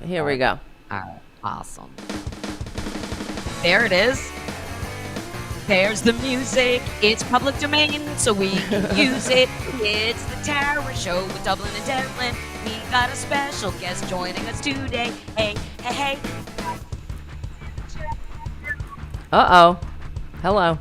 Here we go. All right. Awesome. There it is. There's the music. It's public domain, so we can use it. It's the Tara Show with Dublin and Devlin. We got a special guest joining us today. Hey, hey, hey. Uh-oh. Hello.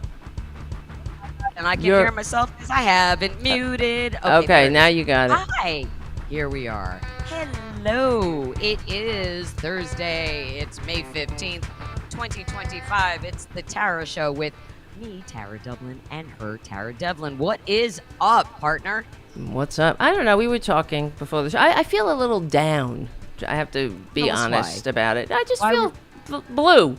And I can hear myself because I haven't muted. Okay, now you got it. Hi. Here we are. Hello. It is Thursday. It's May 15th, 2025. It's the Tara Show with me, Tara Dublin, and her, Tara Devlin. What is up, partner? What's up? I don't know. We were talking before the show. I feel a little down. I have to be honest about it. I just feel blue.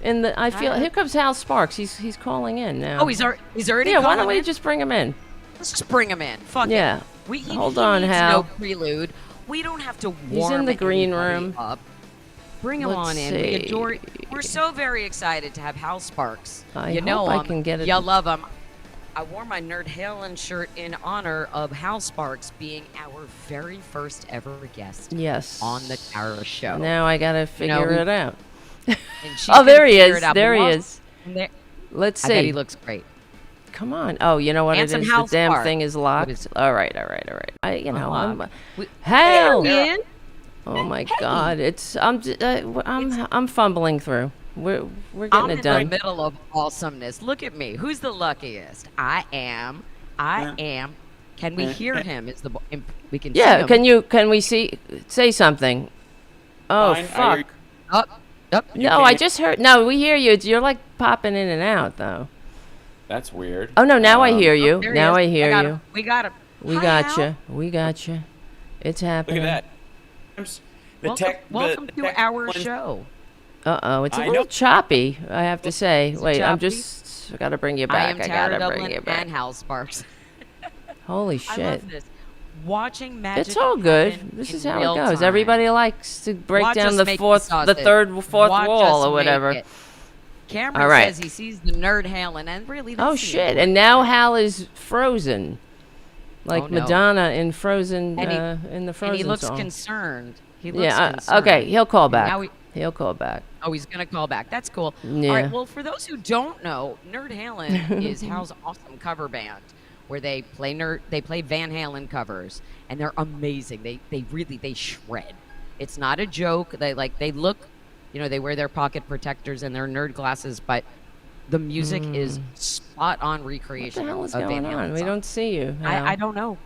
I feel here comes Hal Sparks. He's calling in now. Oh, he's already. Yeah, why don't we just bring him in? Let's just bring him in. Fuck yeah. He Hold on, Hal. No prelude. We don't have to warm. He's in the green room. Up. Bring him on in. We adore. We're so very excited to have Hal Sparks. I hope I can get it. You love him. I wore my Nerd Halen shirt in honor of Hal Sparks being our very first ever guest. Yes. On the Tara Show. Now I gotta figure it out. Oh, there he is. There he is. Let's see. I bet he looks great. Come on. Oh, you know what it is? The damn thing is locked. Is All right. Hal. Oh my God! I'm fumbling through. We're getting it done. I'm in the middle of awesomeness. Look at me. Who's the luckiest? I am. Can we hear him? We can. Yeah. See him. Can we say something? Oh fuck. Up. No, I just heard. No, we hear you. You're like popping in and out though. That's weird. Oh no! Now I hear you. Now I hear you. We got him. We got you. We got you. It's happening. Look at that. Welcome to our show. Uh-oh, it's a little choppy, I have to say. Wait, I got to bring you back. I got to bring you back. And Hal Sparks. Holy shit. I love this. Watching magic. It's all good. This is how it goes. Everybody likes to break down the fourth wall or whatever. Cameron says he sees the Nerd Halen, and really oh shit, and now Hal is frozen. Like Madonna in Frozen, in the Frozen song. And he looks concerned. He looks concerned. Okay, he'll call back. He'll call back. Oh, he's going to call back. That's cool. Yeah. All right, well, for those who don't know, Nerd Halen is Hal's awesome cover band where they play Van Halen covers, and they're amazing. They shred. It's not a joke. They look, they wear their pocket protectors and their nerd glasses, but the music is spot on recreation. What the hell is of going Van Halen on? songs. We don't see you. I don't know.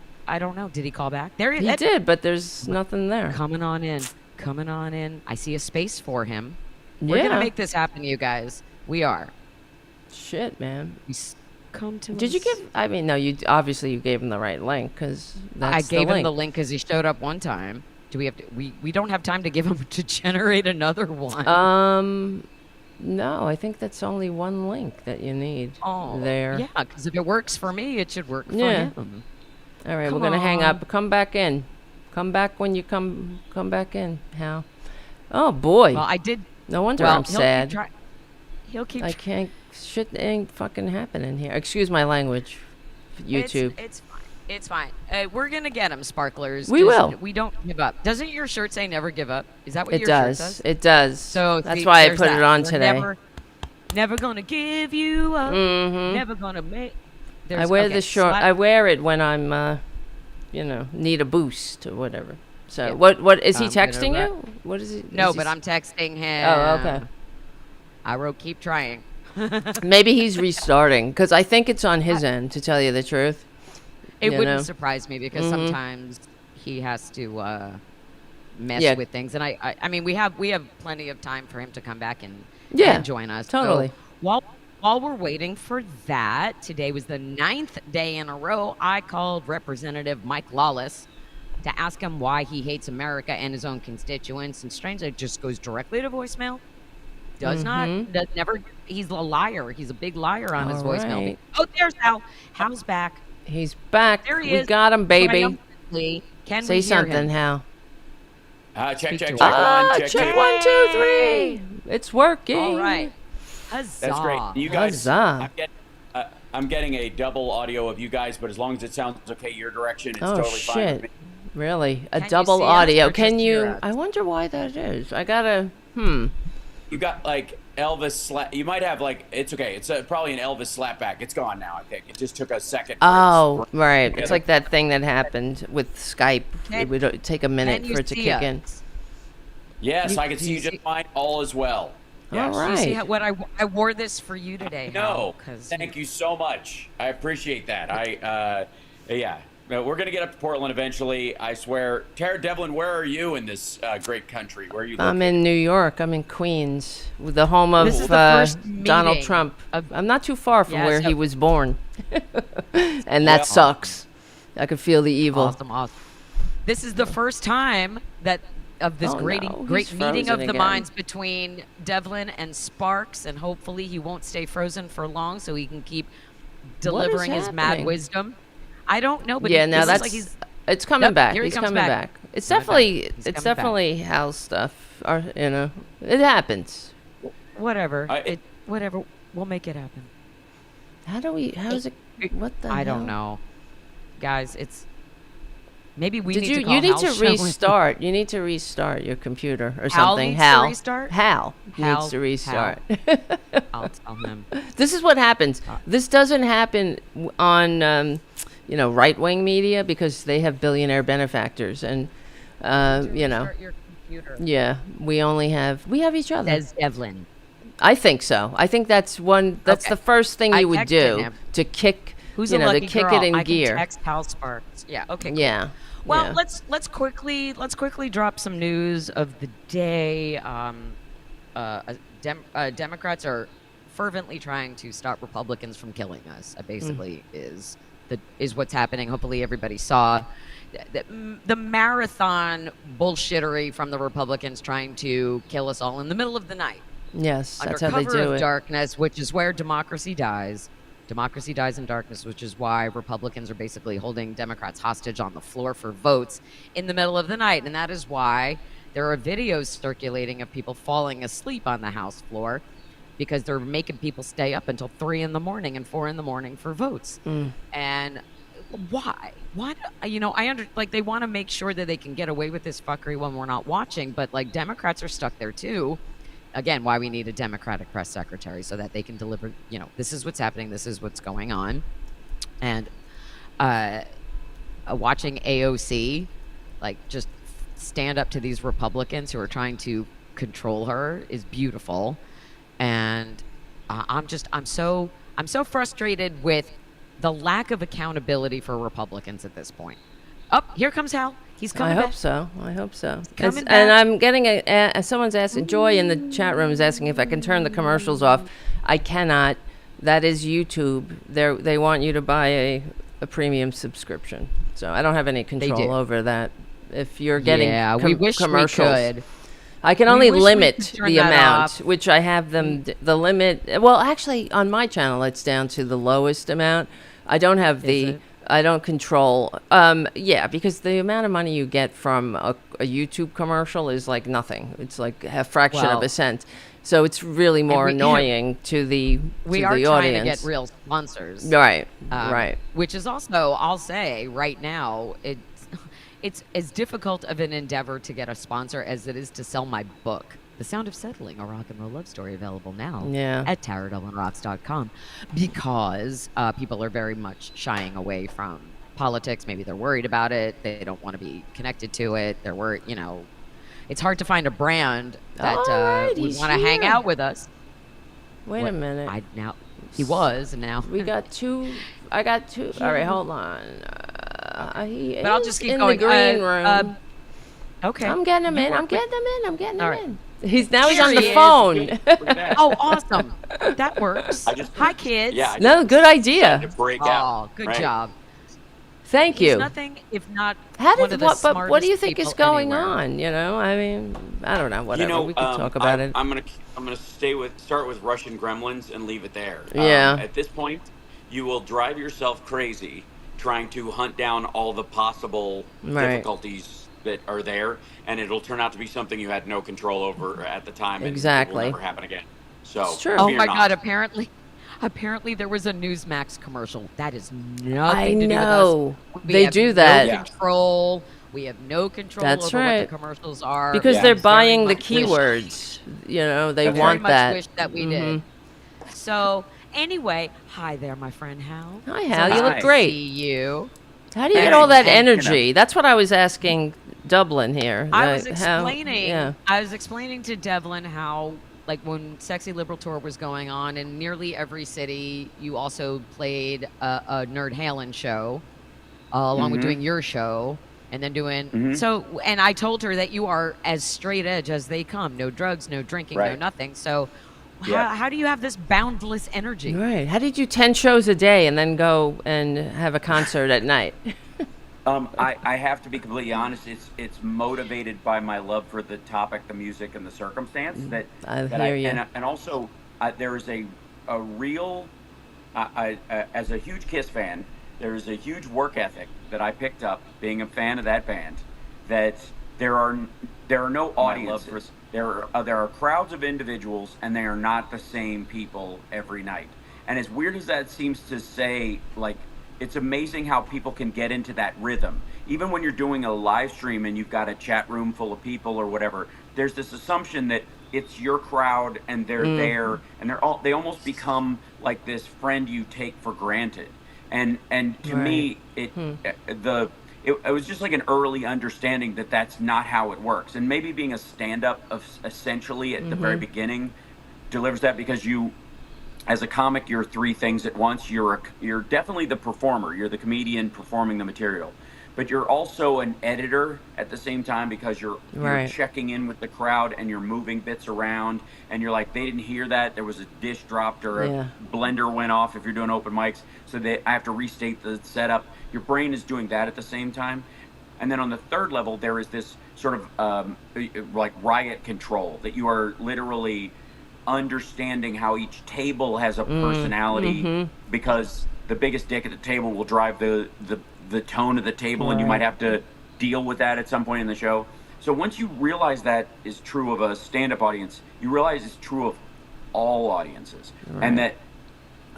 Did he call back? There he did, but there's nothing there. Coming on in. I see a space for him. We're going to make this happen, you guys. We are. Shit, man. Come to Did you give... I mean, no, you gave him the right link, because that's I gave him the link because he showed up one time. Do we have to... We don't have time to give him to generate another one. No, I think that's only one link that you need there. Yeah, because if it works for me, it should work for him. All right, we're going to hang up. Come back in. Come back when you come back in, Hal. Oh, boy. Well, I did... No wonder I'm sad. He'll keep... I can't... Shit ain't fucking happening here. Excuse my language, YouTube. It's fine. We're going to get him, Sparklers. We will. We don't give up. Doesn't your shirt say never give up? Is that what your shirt says? It does. So that's why I put it on today. Never going to give you up. Mm-hmm. Never going to make... I wear this short. I wear it when I'm, need a boost or whatever. So what is he texting you? What is he? No, but I'm texting him. Oh, okay. I wrote keep trying. Maybe he's restarting because I think it's on his end. To tell you the truth, it wouldn't surprise me because sometimes he has to mess with things, and I mean we have plenty of time for him to come back and join us. Totally. So, while we're waiting for that, today was the 9th day in a row I called Representative Mike Lawless to ask him why he hates America and his own constituents. And strangely, it just goes directly to voicemail. Does never. He's a liar. He's a big liar on his voicemail. Oh, there's Hal. Hal's back. He's back. There he is. We got him, baby. Say something, Hal. Check. Check 1, 2, 3. It's working. All right. Huzzah. That's great. You guys, Huzzah. I'm getting a double audio of you guys, but as long as it sounds okay your direction, it's totally fine with me. Really? A Can you double see us audio. or Can just hear you? us? I wonder why that is. I gotta. You got like Elvis slap. You might have like it's okay. It's probably an Elvis slapback. It's gone now. I think it just took a second. Oh, right. It's together. like that thing that happened with Skype. It would take a minute Can you for it to see kick us? in. Yes, I can do see you you just see- fine. All is well. Yes. All Do you see right. what I wore this for you today? No, because thank you so much. I appreciate that. Yeah. No, we're gonna get up to Portland eventually. I swear. Tara Devlin, where are you in this great country? Where are you? I'm located? in New York. I'm in Queens, with the home of This is the first Donald meeting Trump. of- I'm not too far from Yeah, where so- he was born, and that Well- sucks. I could feel the evil. awesome. This is the first time that of this Oh, great no, great he's meeting frozen of the again. minds between Devlin and Sparks, and hopefully he won't stay frozen for long, so he can keep delivering his mad happening? wisdom. I don't know, but Yeah, it now looks that's like he's it's coming Yep, back. here he He's comes coming back. back. It's Coming back. definitely He's it's coming back. definitely Hal's stuff. Or it happens. whatever. I- Whatever. We'll make it happen. How's it? What the? I don't hell? know, guys. It's maybe we Did need you? to call You need Hal's to show. restart. You need to restart your computer or Hal something. needs to Hal. restart? Hal Hal- needs to restart. I'll tell him. This is what happens. This doesn't happen on, right wing media because they have billionaire benefactors, and Restart your computer. yeah, we have each other. Says Devlin. I think so. I think that's Okay. the first thing I you would texted do him. to kick, Who's to a lucky kick girl? it in I gear. Can text Hal Sparks. Yeah. Okay. Cool. Yeah. Well, yeah. let's quickly drop some news of the day. Democrats are fervently trying to stop Republicans from killing us. Basically, is what's happening. Hopefully, everybody saw the marathon bullshittery from the Republicans trying to kill us all in the middle of the night. Yes, Under that's how they cover do of it. darkness, which is where democracy dies. Democracy dies in darkness, which is why Republicans are basically holding Democrats hostage on the floor for votes in the middle of the night. And that is why there are videos circulating of people falling asleep on the House floor because they're making people stay up until 3 in the morning and 4 in the morning for votes. And why? Why? They want to make sure that they can get away with this fuckery when we're not watching, but Democrats are stuck there too. Again, why we need a Democratic press secretary so that they can deliver, this is what's happening, this is what's going on. And watching AOC, just stand up to these Republicans who are trying to control her is beautiful. And I'm so frustrated with the lack of accountability for Republicans at this point. Oh, here comes Hal. He's coming I back. hope so. I hope so. coming And back. I'm getting someone's asking, Joy in the chat room is asking if I can turn the commercials off. I cannot. That is YouTube. They want you to buy a premium subscription. So I don't have any do. control over that. If you're getting we wish commercials, we could. I can We only wish we limit could turn the that amount, off. which I have them. The limit. Well, actually, on my channel, it's down to the lowest amount. I don't have it? I don't control. Yeah, because the amount of money you get from a YouTube commercial is like nothing. It's like a fraction of Well, a cent. So it's really more we- annoying to the We to are the trying audience. to get real sponsors. Right. Um, right. Which is also, I'll say right now, it's as difficult of an endeavor to get a sponsor as it is to sell my book, The Sound of Settling, a rock and roll love story, available now Yeah. at tarotdublinrocks.com, because people are very much shying away from politics. Maybe they're worried about it. They don't want to be connected to it. They're worried, it's hard to find a brand that All right, would he's want to hang here. out with us. Wait a minute. He was, and now We got two. I got two. All right, hold on. He But I'll is just keep in going. the green room. Okay. I'm getting him You in. work I'm with- getting him in. I'm getting All him right. in. He's on Here the he is. phone. Look at that. Oh, awesome. That works. Hi, kids. Yeah. I No, good decided idea. to break Oh, out. good right? job. Thank He's you. nothing if not How one did of the what? But what do you smartest think is people going anywhere. on? I mean, I don't know. Whatever. We can talk about it. I'm gonna start with Russian gremlins and leave it there. Yeah. At this point, you will drive yourself crazy trying to hunt down all the possible Right. difficulties that are there, and it'll turn out to be something you had no control over at the time. And Exactly. It will never happen again. So. It's true. Oh fear my not. God! Apparently there was a Newsmax commercial. That is nothing I to do know. with us. We They have do no that. control. We have no control That's over right. what the commercials are. Because Yeah. they're Very buying the much wish- keywords. You know, they That's very want much that. wish that we did. So anyway, hi there, my friend Hal. Hi, So Hal. You nice look Hi. to great. See you. How do you get Thanks. all that And, energy? That's what I was asking Dublin here. I was How- explaining. yeah. I was explaining to Devlin how, like, when Sexy Liberal Tour was going on, in nearly every city, you also played a Nerd Halen show, along with doing your show, and then doing so. And I told her that you are as straight edge as they come. No drugs, no drinking, no Right. nothing. So, Yeah. how do you have this boundless energy? Right. How did you 10 shows a day and then go and have a concert at night? I have to be completely honest. It's motivated by my love for the topic, the music, and the circumstance. I hear you. And also there is a real. As a huge Kiss fan, there is a huge work ethic that I picked up being a fan of that band. That there are no audiences. There are crowds of individuals, and they are not the same people every night. And as weird as that seems to say, like, it's amazing how people can get into that rhythm. Even when you're doing a live stream and you've got a chat room full of people or whatever, there's this assumption that it's your crowd and they're there, and they almost become like this friend you take for granted. And to me, it was just like an early understanding that that's not how it works. And maybe being a stand-up essentially at the very beginning delivers that, because you, as a comic, you're three things at once. You're definitely the performer. You're the comedian performing the material, but you're also an editor at the same time, because you're checking in with the crowd and you're moving bits around, and you're like, they didn't hear that. There was a dish dropped or a blender went off if you're doing open mics, so I have to restate the setup. Your brain is doing that at the same time. And then on the third level, there is this sort of like riot control, that you are literally understanding how each table has a personality, because the biggest dick at the table will drive the tone of the table, and you might have to deal with that at some point in the show. So once you realize that is true of a stand-up audience, you realize it's true of all audiences, and that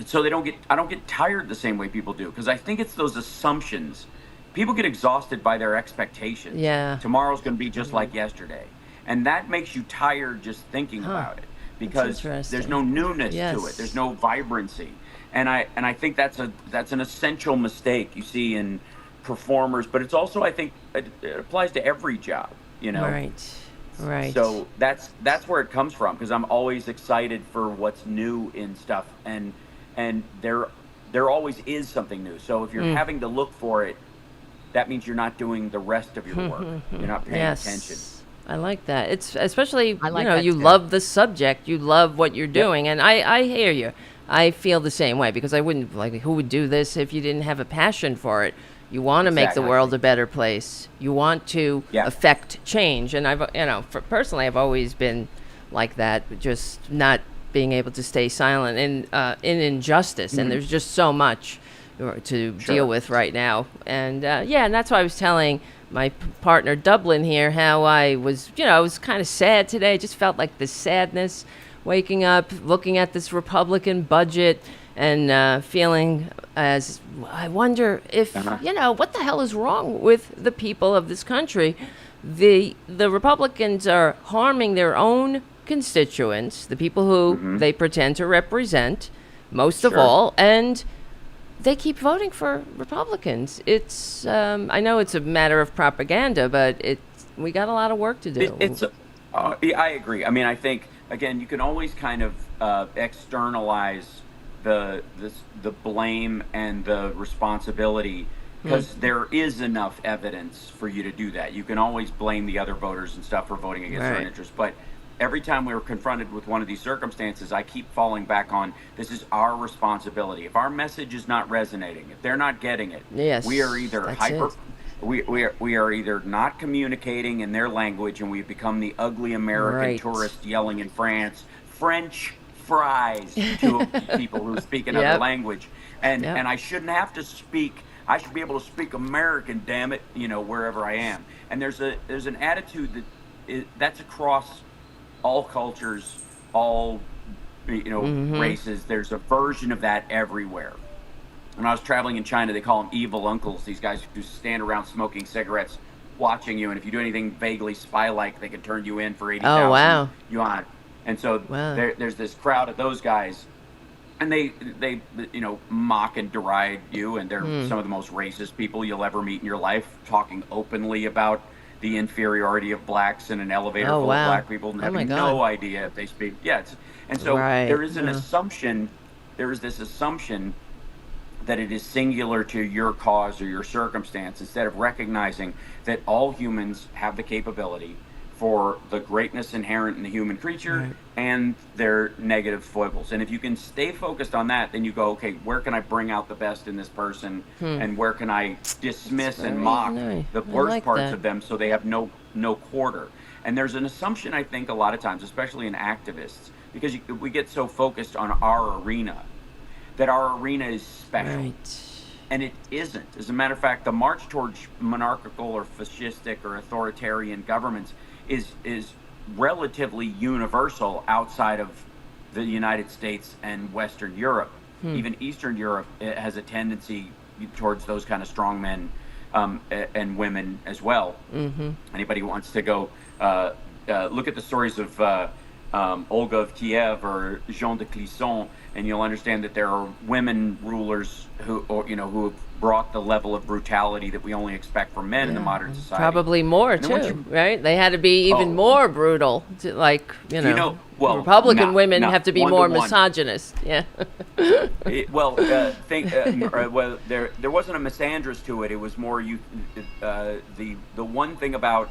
so I don't get tired the same way people do, because I think it's those assumptions. People get exhausted by their expectations. Yeah. Tomorrow's going to be just like yesterday, and that makes you tired just thinking about it, because there's no newness to it. There's no vibrancy. And I think that's an essential mistake you see in performers, but it's also, I think, it applies to every job, you know. Right. So that's where it comes from, because I'm always excited for what's new in stuff, and there always is something new. So if you're having to look for it, that means you're not doing the rest of your work. You're not paying attention. I like that. It's especially, I like you know, that you too. love the subject, you love what you're doing, and I hear you. I feel the same way, because I wouldn't, like, who would do this if you didn't have a passion for it? You want to make the world a better place. You want to affect change, and personally, I've always been like that, just not being able to stay silent in injustice, and there's just so much to deal with right now. And and that's why I was telling my partner Dublin here how I was kind of sad today. I just felt like this sadness, waking up, looking at this Republican budget, and feeling as I wonder if what the hell is wrong with the people of this country. The Republicans are harming their own constituents, the people who they pretend to represent, most of all, and they keep voting for Republicans. It's I know it's a matter of propaganda, but we got a lot of work to do. I agree. I mean, I think, again, you can always kind of externalize the blame and the responsibility, because there is enough evidence for you to do that. You can always blame the other voters and stuff for voting against their interests, but every time we were confronted with one of these circumstances, I keep falling back on, this is our responsibility. If our message is not resonating, if they're not getting it, we are either we are either not communicating in their language, and we've become the ugly American tourist yelling in French fries to people who speak another language. And I shouldn't have to speak. I should be able to speak American, damn it, wherever I am. And there's an attitude that's across all cultures, all races. There's a version of that everywhere. When I was traveling in China, they call them evil uncles. These guys who stand around smoking cigarettes watching you, and if you do anything vaguely spy-like, they can turn you in for 80,000 Oh, wow. yuan. And so Wow. there's this crowd of those guys, and they mock and deride you, and they're some of the most racist people you'll ever meet in your life, talking openly about the inferiority of blacks in an elevator Oh, full wow. of black people, and Oh, my having God. no idea if they speak. Yeah, and so Right. there is an Yeah. assumption. There is this assumption that it is singular to your cause or your circumstance, instead of recognizing that all humans have the capability for the greatness inherent in the human creature Right. and their negative foibles. And if you can stay focused on that, then you go, okay, where can I bring out the best in this person, and where can I dismiss and very mock nice. the I worst like parts that. of them, so they have no quarter. And there's an assumption, I think, a lot of times, especially in activists, because we get so focused on our arena, that our arena is special. Right. And it isn't. As a matter of fact, the march towards monarchical or fascistic or authoritarian governments is relatively universal outside of the United States and Western Europe. Even Eastern Europe has a tendency towards those kind of strong men and women as well. Anybody who wants to go look at the stories of Olga of Kiev or Jean de Clisson, and you'll understand that there are women rulers who have brought the level of brutality that we only expect from men in the modern society. Probably more then once too, you- right? They had to be even more brutal. well, Republican not- women not have to be one to more one. misogynist. Yeah. Well, there wasn't a misandrist to it. It was more the one thing about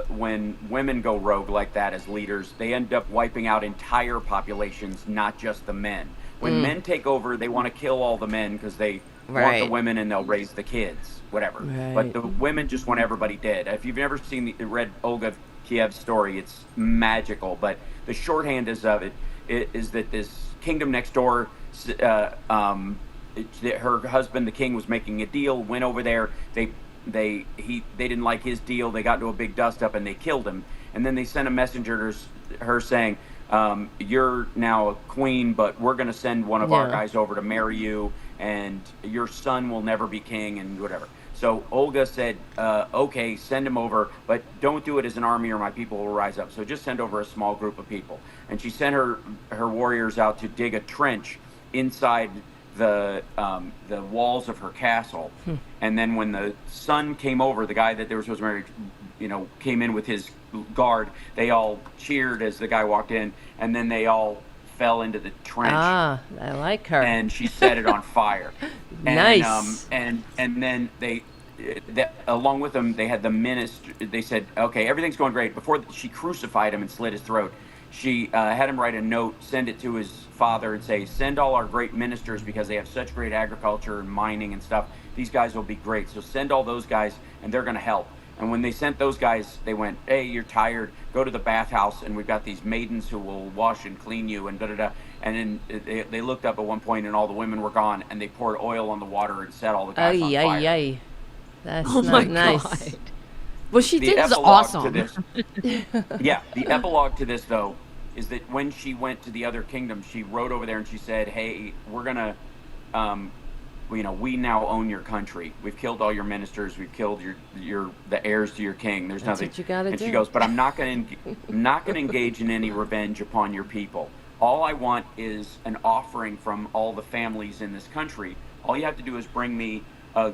when women go rogue like that as leaders, they end up wiping out entire populations, not just the men. When men take over, they want to kill all the men because they want Right. the women and they'll raise the kids, whatever. Right. But the women just want everybody dead. If you've never read Olga Kiev's story, it's magical. But the shorthand of it is that this kingdom next door, her husband, the king, was making a deal. Went over there. They didn't like his deal. They got into a big dust up and they killed him. And then they sent a messenger to her saying, "You're now a queen, but we're going to send one of our guys over to marry you, and your son will never be king," and whatever. So Olga said, "Okay, send him over, but don't do it as an army, or my people will rise up. So just send over a small group of people." And she sent her warriors out to dig a trench inside the walls of her castle. And then when the son came over, the guy that they were supposed to marry, came in with his guard, they all cheered as the guy walked in, and then they all fell into the trench. Ah, I like her. And she set it on fire. Nice. And then along with them, they had the minister. They said, "Okay, everything's going great." Before she crucified him and slit his throat, she had him write a note, send it to his father, and say, "Send all our great ministers, because they have such great agriculture and mining and stuff. These guys will be great. So send all those guys, and they're going to help." And when they sent those guys, they went, "Hey, you're tired. Go to the bathhouse, and we've got these maidens who will wash and clean you," and da-da-da. And then they looked up at one point, and all the women were gone, and they poured oil on the water and set all the guys on fire. Ay. That's Oh not my nice. God. Well, she The did. That's epilogue awesome. to this, the epilogue to this, though, is that when she went to the other kingdom, she wrote over there and she said, "Hey, we're gonna, we now own your country. We've killed all your ministers. We've killed the heirs to your king. There's That's nothing." what you gotta and do. she goes, "But I'm not gonna engage in any revenge upon your people. All I want is an offering from all the families in this country. All you have to do is bring me a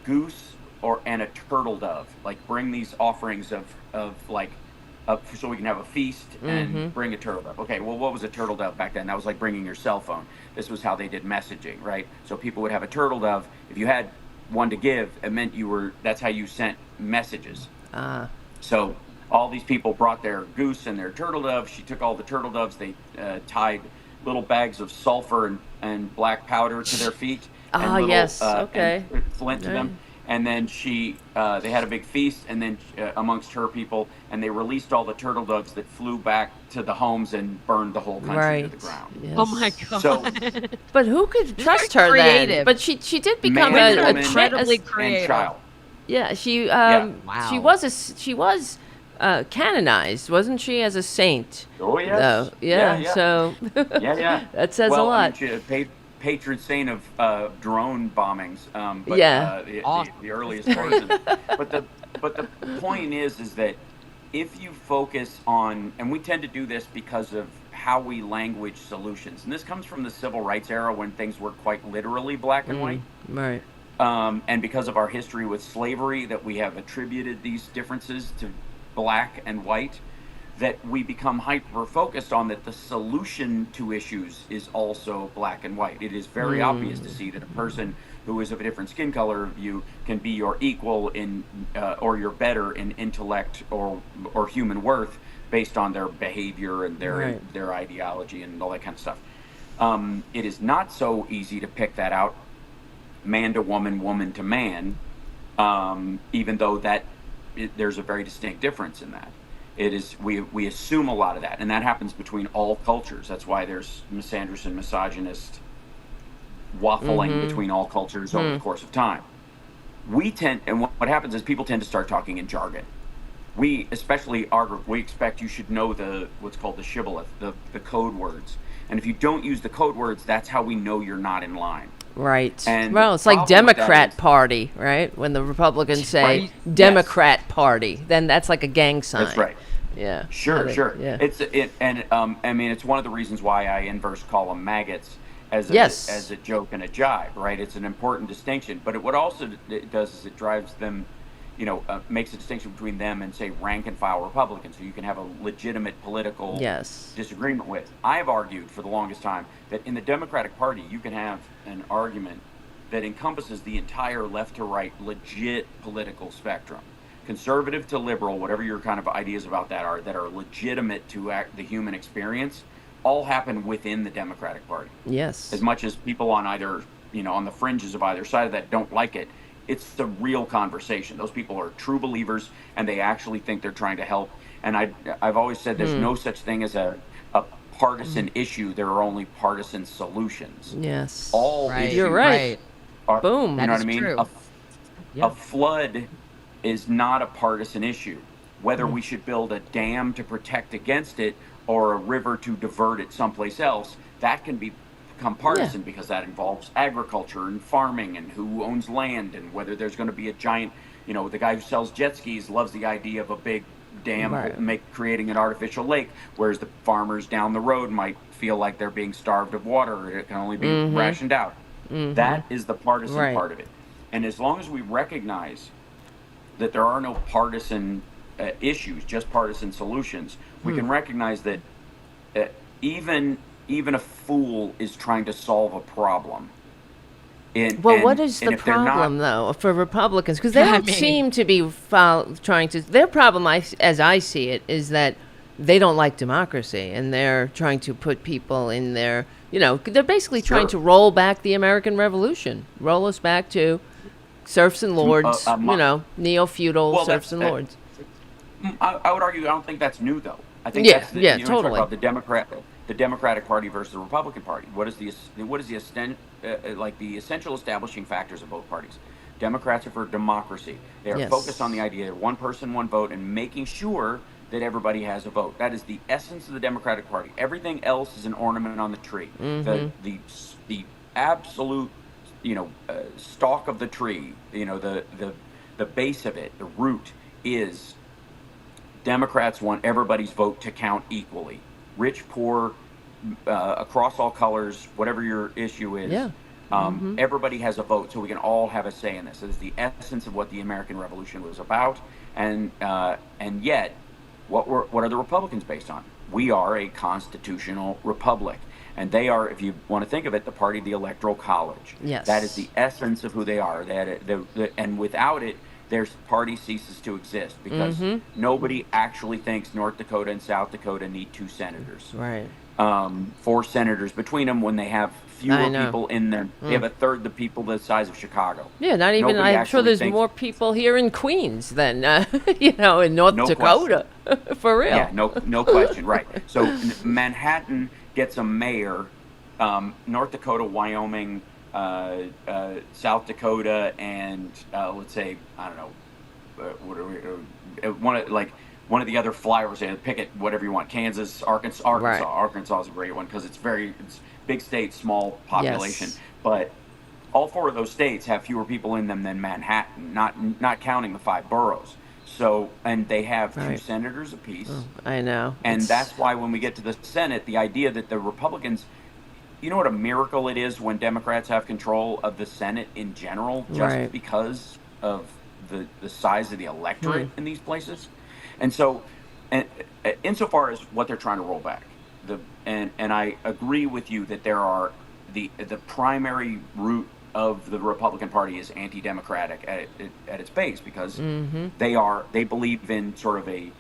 goose and a turtle dove. Like, bring these offerings of so we can have a feast and bring a turtle dove." Okay, well, what was a turtle dove back then? That was like bringing your cell phone. This was how they did messaging, right? So people would have a turtle dove. If you had one to give, it meant that's how you sent messages. So all these people brought their goose and their turtle dove. She took all the turtle doves. They tied little bags of sulfur and black powder to their feet. And yes, okay. And flint to them. And then they had a big feast, and then amongst her people, and they released all the turtle doves that flew back to the homes and burned the whole country to the ground. Yes. Oh my God. So, But who could trust her creative. then? But she did become man, a woman, incredibly and creative. child. Yeah, she Wow. she was canonized, wasn't she, as a saint? Oh, yes. Though. Yeah. Yeah. So Yeah. that says Well, a lot. I mean, patron saint of drone bombings. But, Yeah. the earliest version. But the point is that if you focus on, and we tend to do this because of how we language solutions, and this comes from the civil rights era when things were quite literally black and white. Right. And because of our history with slavery, that we have attributed these differences to black and white, that we become hyper focused on that the solution to issues is also black and white. It is very obvious to see that a person who is of a different skin color of you can be your equal in or your better in intellect or human worth based on their behavior and their ideology and all that kind of stuff. It is not so easy to pick that out, man to woman, woman to man, even though there's a very distinct difference in that. It is we assume a lot of that, and that happens between all cultures. That's why there's misandrous and misogynist waffling between all cultures over the course of time. And what happens is people tend to start talking in jargon. We, especially our group, we expect you should know what's called the shibboleth, the code words. And if you don't use the code words, that's how we know you're not in line. Right. And well, it's like Democrat Party, right? When the Republicans say Democrat Party, then that's like a gang sign. That's right. Yeah. Sure. Yeah. I mean, it's one of the reasons why I inverse call them maggots as a joke and a jibe, right? It's an important distinction. But what it does is it drives them, makes a distinction between them and, say, rank and file Republicans, who you can have a legitimate political disagreement with. I have argued for the longest time that in the Democratic Party, you can have an argument that encompasses the entire left to right legit political spectrum. Conservative to liberal, whatever your kind of ideas about that are legitimate to the human experience, all happen within the Democratic Party. Yes. As much as people on either, on the fringes of either side of that don't like it, it's the real conversation. Those people are true believers, and they actually think they're trying to help. And I've always said there's no such thing as a partisan issue. There are only partisan solutions. Yes. All issues You're right. Boom. You know what I mean? True. A flood is not a partisan issue. Whether we should build a dam to protect against it or a river to divert it someplace else, that can become partisan because that involves agriculture and farming and who owns land and whether there's going to be a giant, the guy who sells jet skis loves the idea of a big dam creating an artificial lake, whereas the farmers down the road might feel like they're being starved of water. It can only be rationed out. That is the partisan part of it. And as long as we recognize that there are no partisan issues, just partisan solutions, we can recognize that even a fool is trying to solve a problem. What is the problem, though, for Republicans? Because they don't seem to be trying to... Their problem, as I see it, is that they don't like democracy, and they're trying to put people in their... they're basically trying to roll back the American Revolution, roll us back to serfs and lords, neo-feudal serfs and lords. I would argue I don't think that's new, though. I think that's totally. About the Democratic Party versus the Republican Party. What is the essential establishing factors of both parties? Democrats are for democracy. They are focused on the idea of one person, one vote, and making sure that everybody has a vote. That is the essence of the Democratic Party. Everything else is an ornament on the tree. The absolute stalk of the tree, the base of it, the root is Democrats want everybody's vote to count equally. Rich, poor, across all colors, whatever your issue is. Everybody has a vote, so we can all have a say in this. It is the essence of what the American Revolution was about, and yet, what are the Republicans based on? We are a constitutional republic, and they are, if you want to think of it, the party of the Electoral College. Yes, that is the essence of who they are. And without it, their party ceases to exist because nobody actually thinks North Dakota and South Dakota need 2 senators. Right. 4 senators between them when they have fewer people in them. They have a third the people the size of Chicago. Yeah, not even. I'm sure there's more people here in Queens than in North Dakota. For real. Yeah, no question. Right. So Manhattan gets a mayor. North Dakota, Wyoming, South Dakota, and let's say one of the other flyers. Pick it, whatever you want. Kansas, Arkansas. Arkansas is a great one because it's big state, small population, Yes. but all 4 of those states have fewer people in them than Manhattan, not counting the 5 boroughs. So, and they have 2 Right. senators apiece. I know. And It's that's why when we get to the Senate, the idea that the Republicans, you know what a miracle it is when Democrats have control of the Senate in general, just right. because of the size of the electorate in these places. And so, and insofar as what they're trying to roll back, and I agree with you that there are the primary root of the Republican Party is anti-democratic at its base, because they believe in sort of a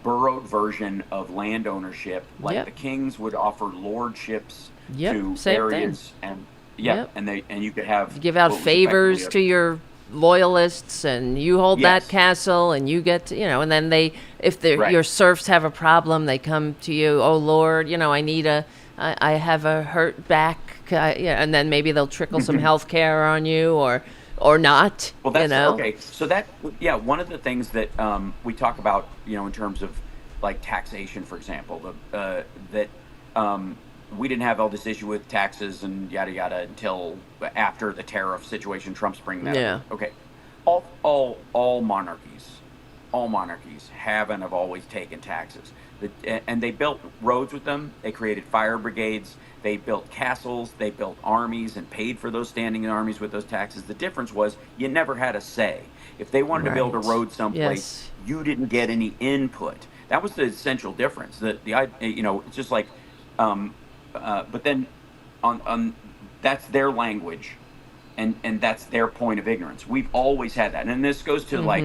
burrowed version of land ownership, like Yep. the kings would offer lordships Yep, to same areas, and Yep. and you could have You give out what was favors effectively to your loyalists, and you hold that Yes. castle, and you get to, and then if Right. your serfs have a problem, they come to you. Oh Lord, I have a hurt back, and then maybe they'll trickle some health care on you, or not. Well, that's okay. So one of the things that we talk about, in terms of like taxation, for example, that we didn't have all this issue with taxes and yada yada until after the tariff situation. Trump's bringing that Yeah. up. Okay, all monarchies have and have always taken taxes. And they built roads with them. They created fire brigades. They built castles. They built armies and paid for those standing armies with those taxes. The difference was you never had a say. If they wanted to build a Right. road someplace, Yes. you didn't get any input. That was the essential difference. It's just like, but then on that's their language, and that's their point of ignorance. We've always had that, and this goes to like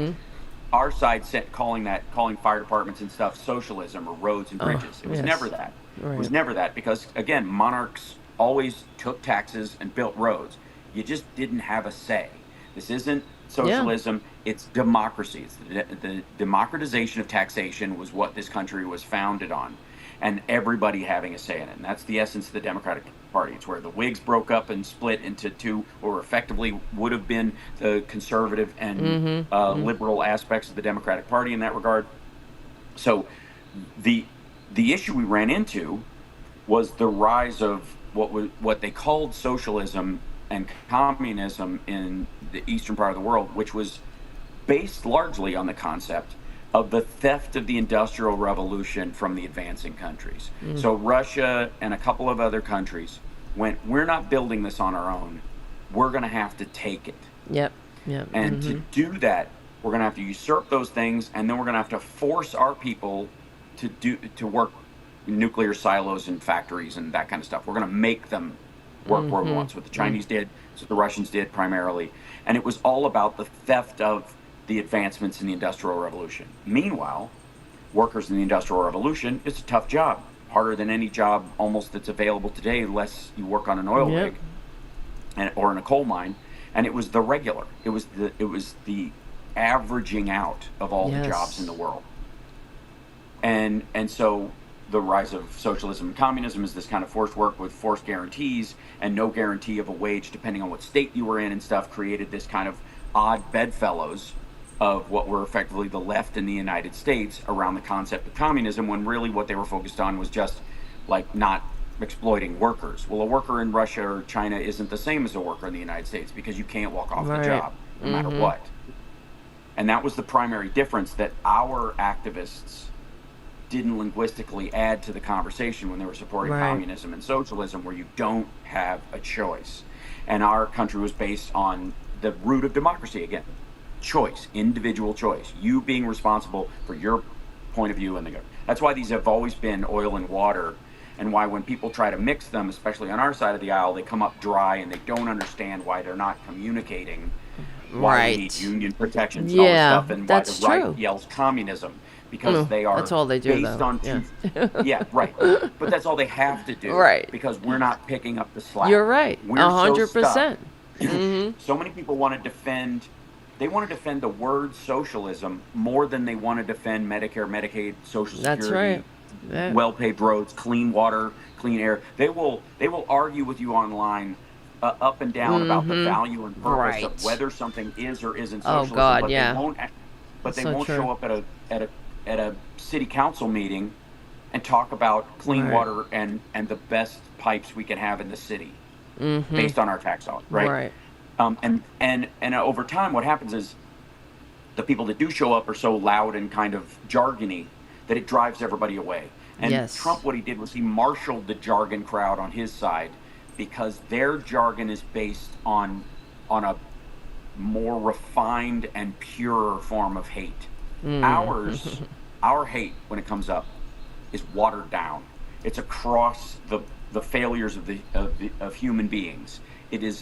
our side calling fire departments and stuff socialism or roads and bridges. It was yes. never that. Right. It was never that, because again, monarchs always took taxes and built roads. You just didn't have a say. This isn't socialism. It's democracy. It's the democratization of taxation was what this country was founded on, and everybody having a say in it. And that's the essence of the Democratic Party. It's where the Whigs broke up and split into 2, or effectively would have been the conservative and liberal aspects of the Democratic Party in that regard. So the issue we ran into was the rise of what they called socialism and communism in the eastern part of the world, which was based largely on the concept of the theft of the Industrial Revolution from the advancing countries. So Russia and a couple of other countries went, we're not building this on our own. We're going to have to take it. Yep. And to do that, we're going to have to usurp those things, and then we're going to have to force our people to work nuclear silos and factories and that kind of stuff. We're going to make them work where we want. So what the Chinese did, so the Russians did primarily. And it was all about the theft of the advancements in the Industrial Revolution. Meanwhile, workers in the Industrial Revolution, it's a tough job, harder than any job almost that's available today, unless you work on an oil rig or in a coal mine. And it was the regular. It was the averaging out of all the jobs in the world. And so the rise of socialism and communism is this kind of forced work with forced guarantees and no guarantee of a wage depending on what state you were in and stuff, created this kind of odd bedfellows of what were effectively the left in the United States around the concept of communism, when really what they were focused on was just like not exploiting workers. Well, a worker in Russia or China isn't the same as a worker in the United States, because you can't walk off the job no matter what. And that was the primary difference that our activists didn't linguistically add to the conversation when they were supporting communism and socialism, where you don't have a choice. And our country was based on the root of democracy again. Choice, individual choice, you being responsible for your point of view in the government. That's why these have always been oil and water, and why when people try to mix them, especially on our side of the aisle, they come up dry and they don't understand why they're not communicating why we need union protections and all this stuff, and why the right yells communism, because they are that's all they do, based though. on but that's all they have to do, because we're not picking up the slack. You're right, we're 100%. So many people want to defend the word socialism more than they want to defend Medicare, Medicaid, Social Security, well-paved roads, clean water, clean air. They will argue with you online up and down about the value and purpose of whether something is or isn't socialism. Oh God, but they won't show up at a city council meeting and talk about clean Right. water and the best pipes we can have in the city based on our tax dollars, right? Right. And over time, what happens is the people that do show up are so loud and kind of jargony that it drives everybody away. And Yes. Trump, what he did was he marshaled the jargon crowd on his side because their jargon is based on a more refined and purer form of hate. Our hate when it comes up is watered down. It's across the failures of human beings. It is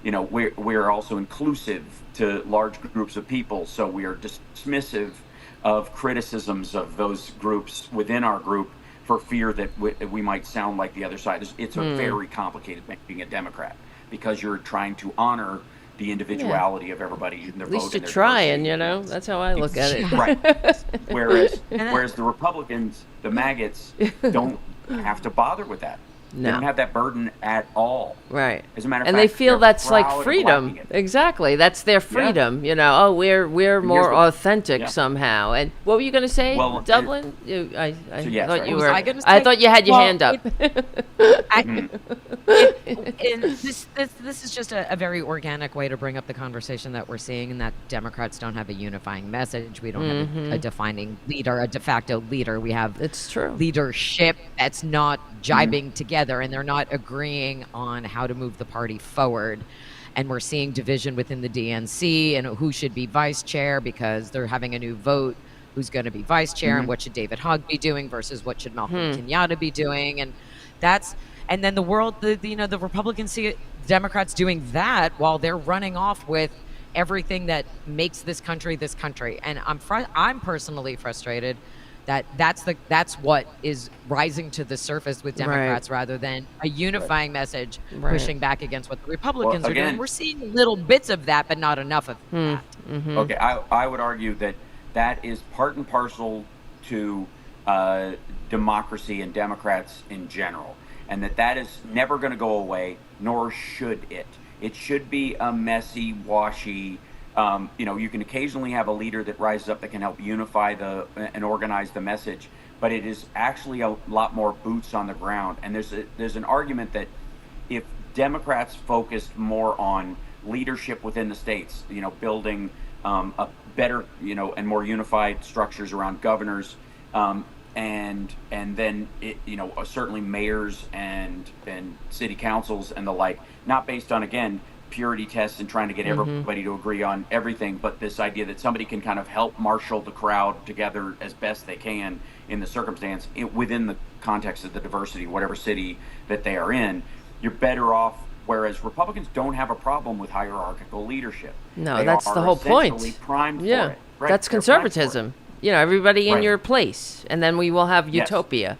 we're also inclusive to large groups of people, so we are dismissive of criticisms of those groups within our group for fear that we might sound like the other side. It's a very complicated thing being a Democrat because you're trying to honor the individuality of everybody in their At vote. least you're trying, That's how I look at it. Right. Whereas the Republicans, the maggots, don't have to bother with that. They don't have that burden at all. Right. As a matter of and fact, they feel they're that's like proud of freedom. lacking it. Exactly. That's their freedom. Oh, we're more authentic somehow. And what were you going to say, Well, Dublin? I yeah, thought sorry. you What was were. I gonna I say? thought you had your Well, hand up. And this is just a very organic way to bring up the conversation that we're seeing, and that Democrats don't have a unifying message. We don't have a defining leader, a de facto leader. We have It's true. leadership that's not jibing together, and they're not agreeing on how to move the party forward. And we're seeing division within the DNC and who should be vice chair because they're having a new vote. Who's going to be vice chair and what should David Hogg be doing versus what should Malcolm Kenyatta be doing? And then the Republicans see Democrats doing that while they're running off with everything that makes this country. And I'm personally frustrated that's what is rising to the surface with Democrats rather than a unifying message pushing back against what the Republicans are doing. We're seeing little bits of that, but not enough of that. Okay, I would argue that is part and parcel to democracy and Democrats in general, and that is never going to go away, nor should it. It should be a messy, washy. You can occasionally have a leader that rises up that can help unify and organize the message, but it is actually a lot more boots on the ground. And there's an argument that if Democrats focused more on leadership within the states, building a better, and more unified structures around governors, and then certainly mayors and city councils and the like, not based on, again, purity tests and trying to get everybody to agree on everything, but this idea that somebody can kind of help marshal the crowd together as best they can in the circumstance within the context of the diversity, whatever city that they are in, you're better off. Whereas Republicans don't have a problem with hierarchical leadership. No, They that's are the whole point. essentially primed for Yeah, it. Right, that's they're primed for it. conservatism. Everybody in Right. your place, and then we will have Yes. utopia.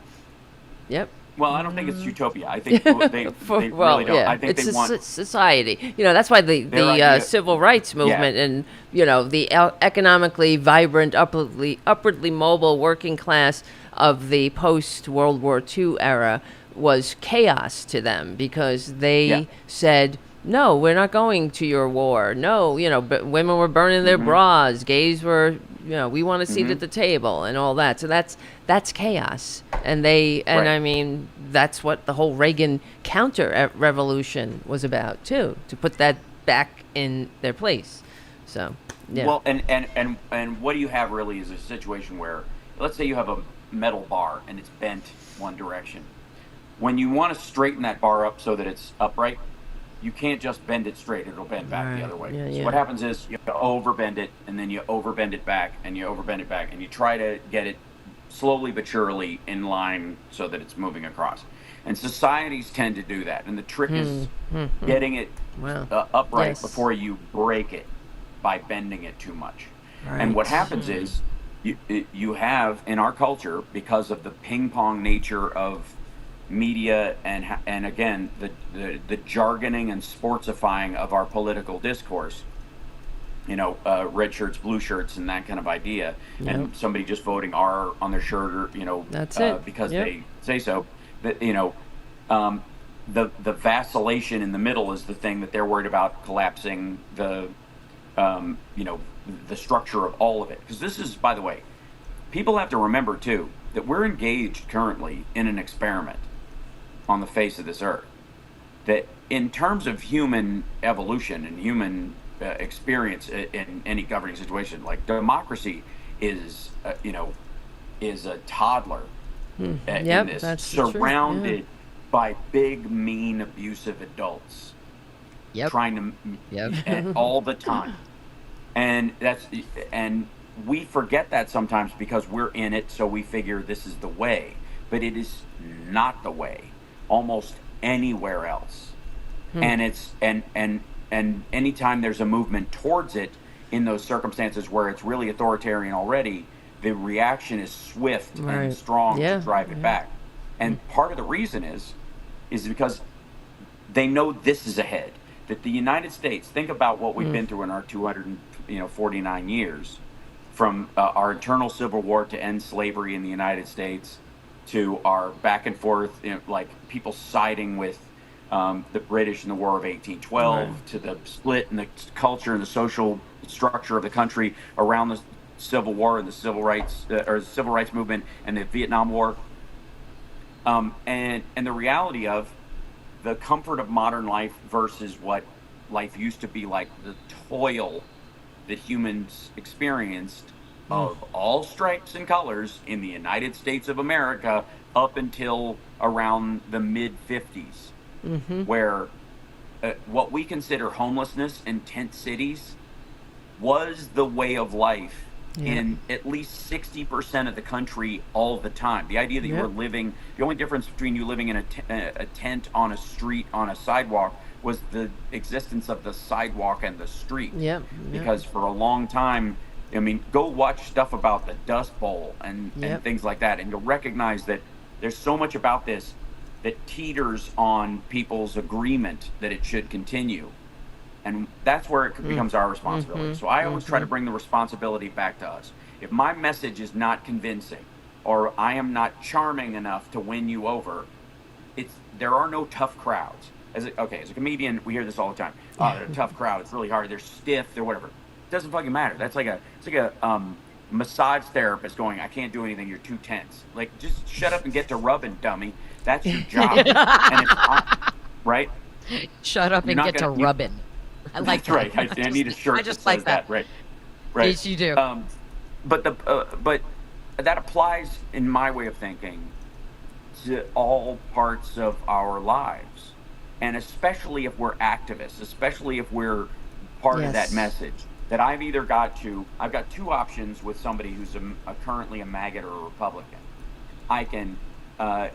Yep. Well, I don't think it's utopia. I think they really don't. Yeah, I think it's they want society. That's why the idea- civil rights movement and the economically vibrant, upwardly mobile working class of the post World War II era was chaos to them because they said, no, we're not going to your war. No, but women were burning their bras, gays were, we want a seat at the table and all that. So that's chaos. And I mean, that's what the whole Reagan counter revolution was about too, to put that back in their place. So, yeah. Well, and what do you have really is a situation where, let's say you have a metal bar and it's bent one direction. When you want to straighten that bar up so that it's upright, you can't just bend it straight. It'll bend back the other way. Yeah, So yeah. what happens is you overbend it, and then you overbend it back, and you overbend it back, and you try to get it slowly but surely in line so that it's moving across. And societies tend to do that. And the trick is getting it upright Yes. before you break it by bending it too much. And what Right. happens is you have, in our culture, because of the ping pong nature of media and again the jargoning and sportsifying of our political discourse, red shirts, blue shirts, and that kind of idea, and somebody just voting R on their shirt, or That's it. because Yep. they say so. That the vacillation in the middle is the thing that they're worried about collapsing the structure of all of it. Because this is, by the way, people have to remember too, that we're engaged currently in an experiment on the face of this earth. That in terms of human evolution and human experience in any governing situation, like democracy is, is a toddler in this, that's surrounded by big, mean, abusive adults, trying to all the time, and we forget that sometimes because we're in it, so we figure this is the way, but it is not the way almost anywhere else. And it's and anytime there's a movement towards it in those circumstances where it's really authoritarian already, the reaction is swift and strong to drive it back. And part of the reason is because they know this is ahead. That the United States, think about what we've been through in our 249 years, from our internal civil war to end slavery in the United States, to our back and forth, like people siding with the British in the War of 1812, to the split in the culture and the social structure of the country around the Civil War and the civil rights movement and the Vietnam War, and the reality of the comfort of modern life versus what life used to be like, the toil that humans experienced of all stripes and colors in the United States of America up until around the mid-50s. Where what we consider homelessness in tent cities was the way of life in at least 60% of the country all the time. The idea that you were living, the only difference between you living in a tent on a street, on a sidewalk, was the existence of the sidewalk and the street. Because for a long time, I mean, go watch stuff about the Dust Bowl and things like that, and you'll recognize that there's so much about this that teeters on people's agreement that it should continue. And that's where it becomes our responsibility. So I always try to bring the responsibility back to us. If my message is not convincing, or I am not charming enough to win you over, there are no tough crowds. As a comedian, we hear this all the time. Oh, they're a tough crowd. It's really hard. They're stiff. They're whatever. It doesn't fucking matter. It's like a massage therapist going, I can't do anything. You're too tense. Like, just shut up and get to rubbing, dummy. That's your job. And it's right. Shut up and get to rubbing. I like that's that. Right. I need a shirt. I just that like says that. Right. Yes, you do. But that applies, in my way of thinking, to all parts of our lives, and especially if we're activists, especially if we're part of that message. That I've got two options with somebody who's currently a maggot or a Republican. I can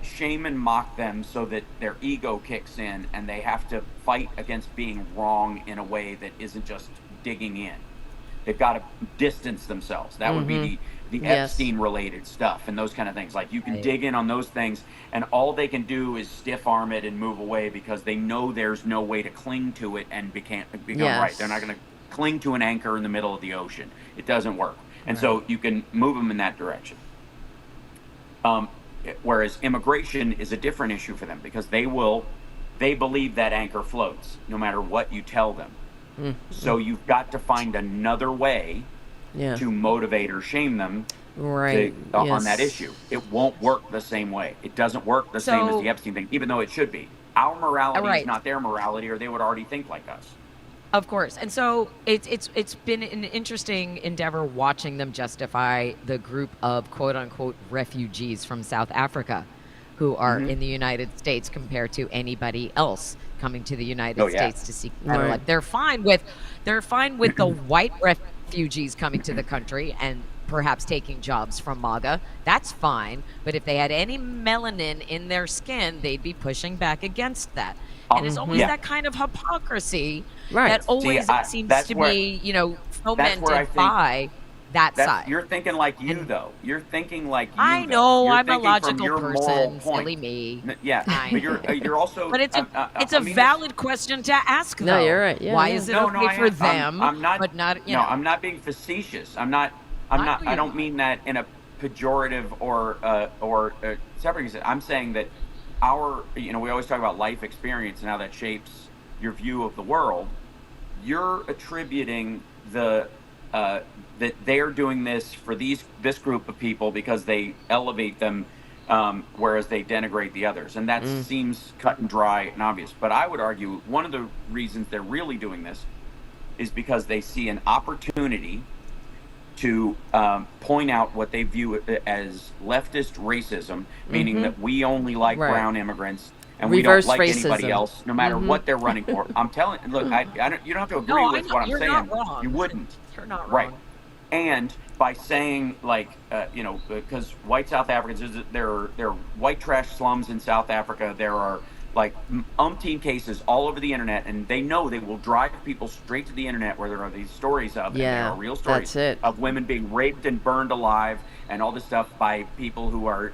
shame and mock them so that their ego kicks in and they have to fight against being wrong in a way that isn't just digging in. They've got to distance themselves. That would be the Epstein-related stuff and those kind of things. Like, you can dig in on those things, and all they can do is stiff-arm it and move away because they know there's no way to cling to it and become right. They're not going to cling to an anchor in the middle of the ocean. It doesn't work. And so you can move them in that direction. Whereas immigration is a different issue for them because they believe that anchor floats no matter what you tell them. So you've got to find another way to motivate or shame them on that issue. It won't work the same way. It doesn't work the same as the Epstein thing, even though it should be. Our morality is not their morality, or they would already think like us. Of course. And so it's been an interesting endeavor watching them justify the group of quote unquote refugees from South Africa who are in the United States compared to anybody else coming to the United States to seek better life. They're fine with the white refugees coming to the country and perhaps taking jobs from MAGA. That's fine. But if they had any melanin in their skin, they'd be pushing back against that. And it's always that kind of hypocrisy that always seems to be, fomented by that side. You're thinking like you, though. You're thinking like you. I know, I'm a logical person. Silly me. But you're also. But it's a valid question to ask, though. No, you're right. Yeah, Why is it okay for them? I'm not. But not. I'm not being facetious. I'm not. I don't mean that in a pejorative or separate. I'm saying that we always talk about life experience and how that shapes your view of the world. You're attributing the that they're doing this for this group of people because they elevate them, whereas they denigrate the others. And that seems cut and dry and obvious. But I would argue one of the reasons they're really doing this is because they see an opportunity to point out what they view as leftist racism, meaning that we only like brown immigrants and Reverse we don't like racism. anybody else, no matter what they're running for. I'm telling you, look, you don't have to agree with what I'm saying. Not wrong. You wouldn't. You're not wrong. Right. And by saying, like, because white South Africans, there are white trash slums in South Africa. There are like umpteen cases all over the internet, and they know they will drive people straight to the internet where there are these stories of, and there are real stories of women being raped and burned alive and all this stuff by people who are,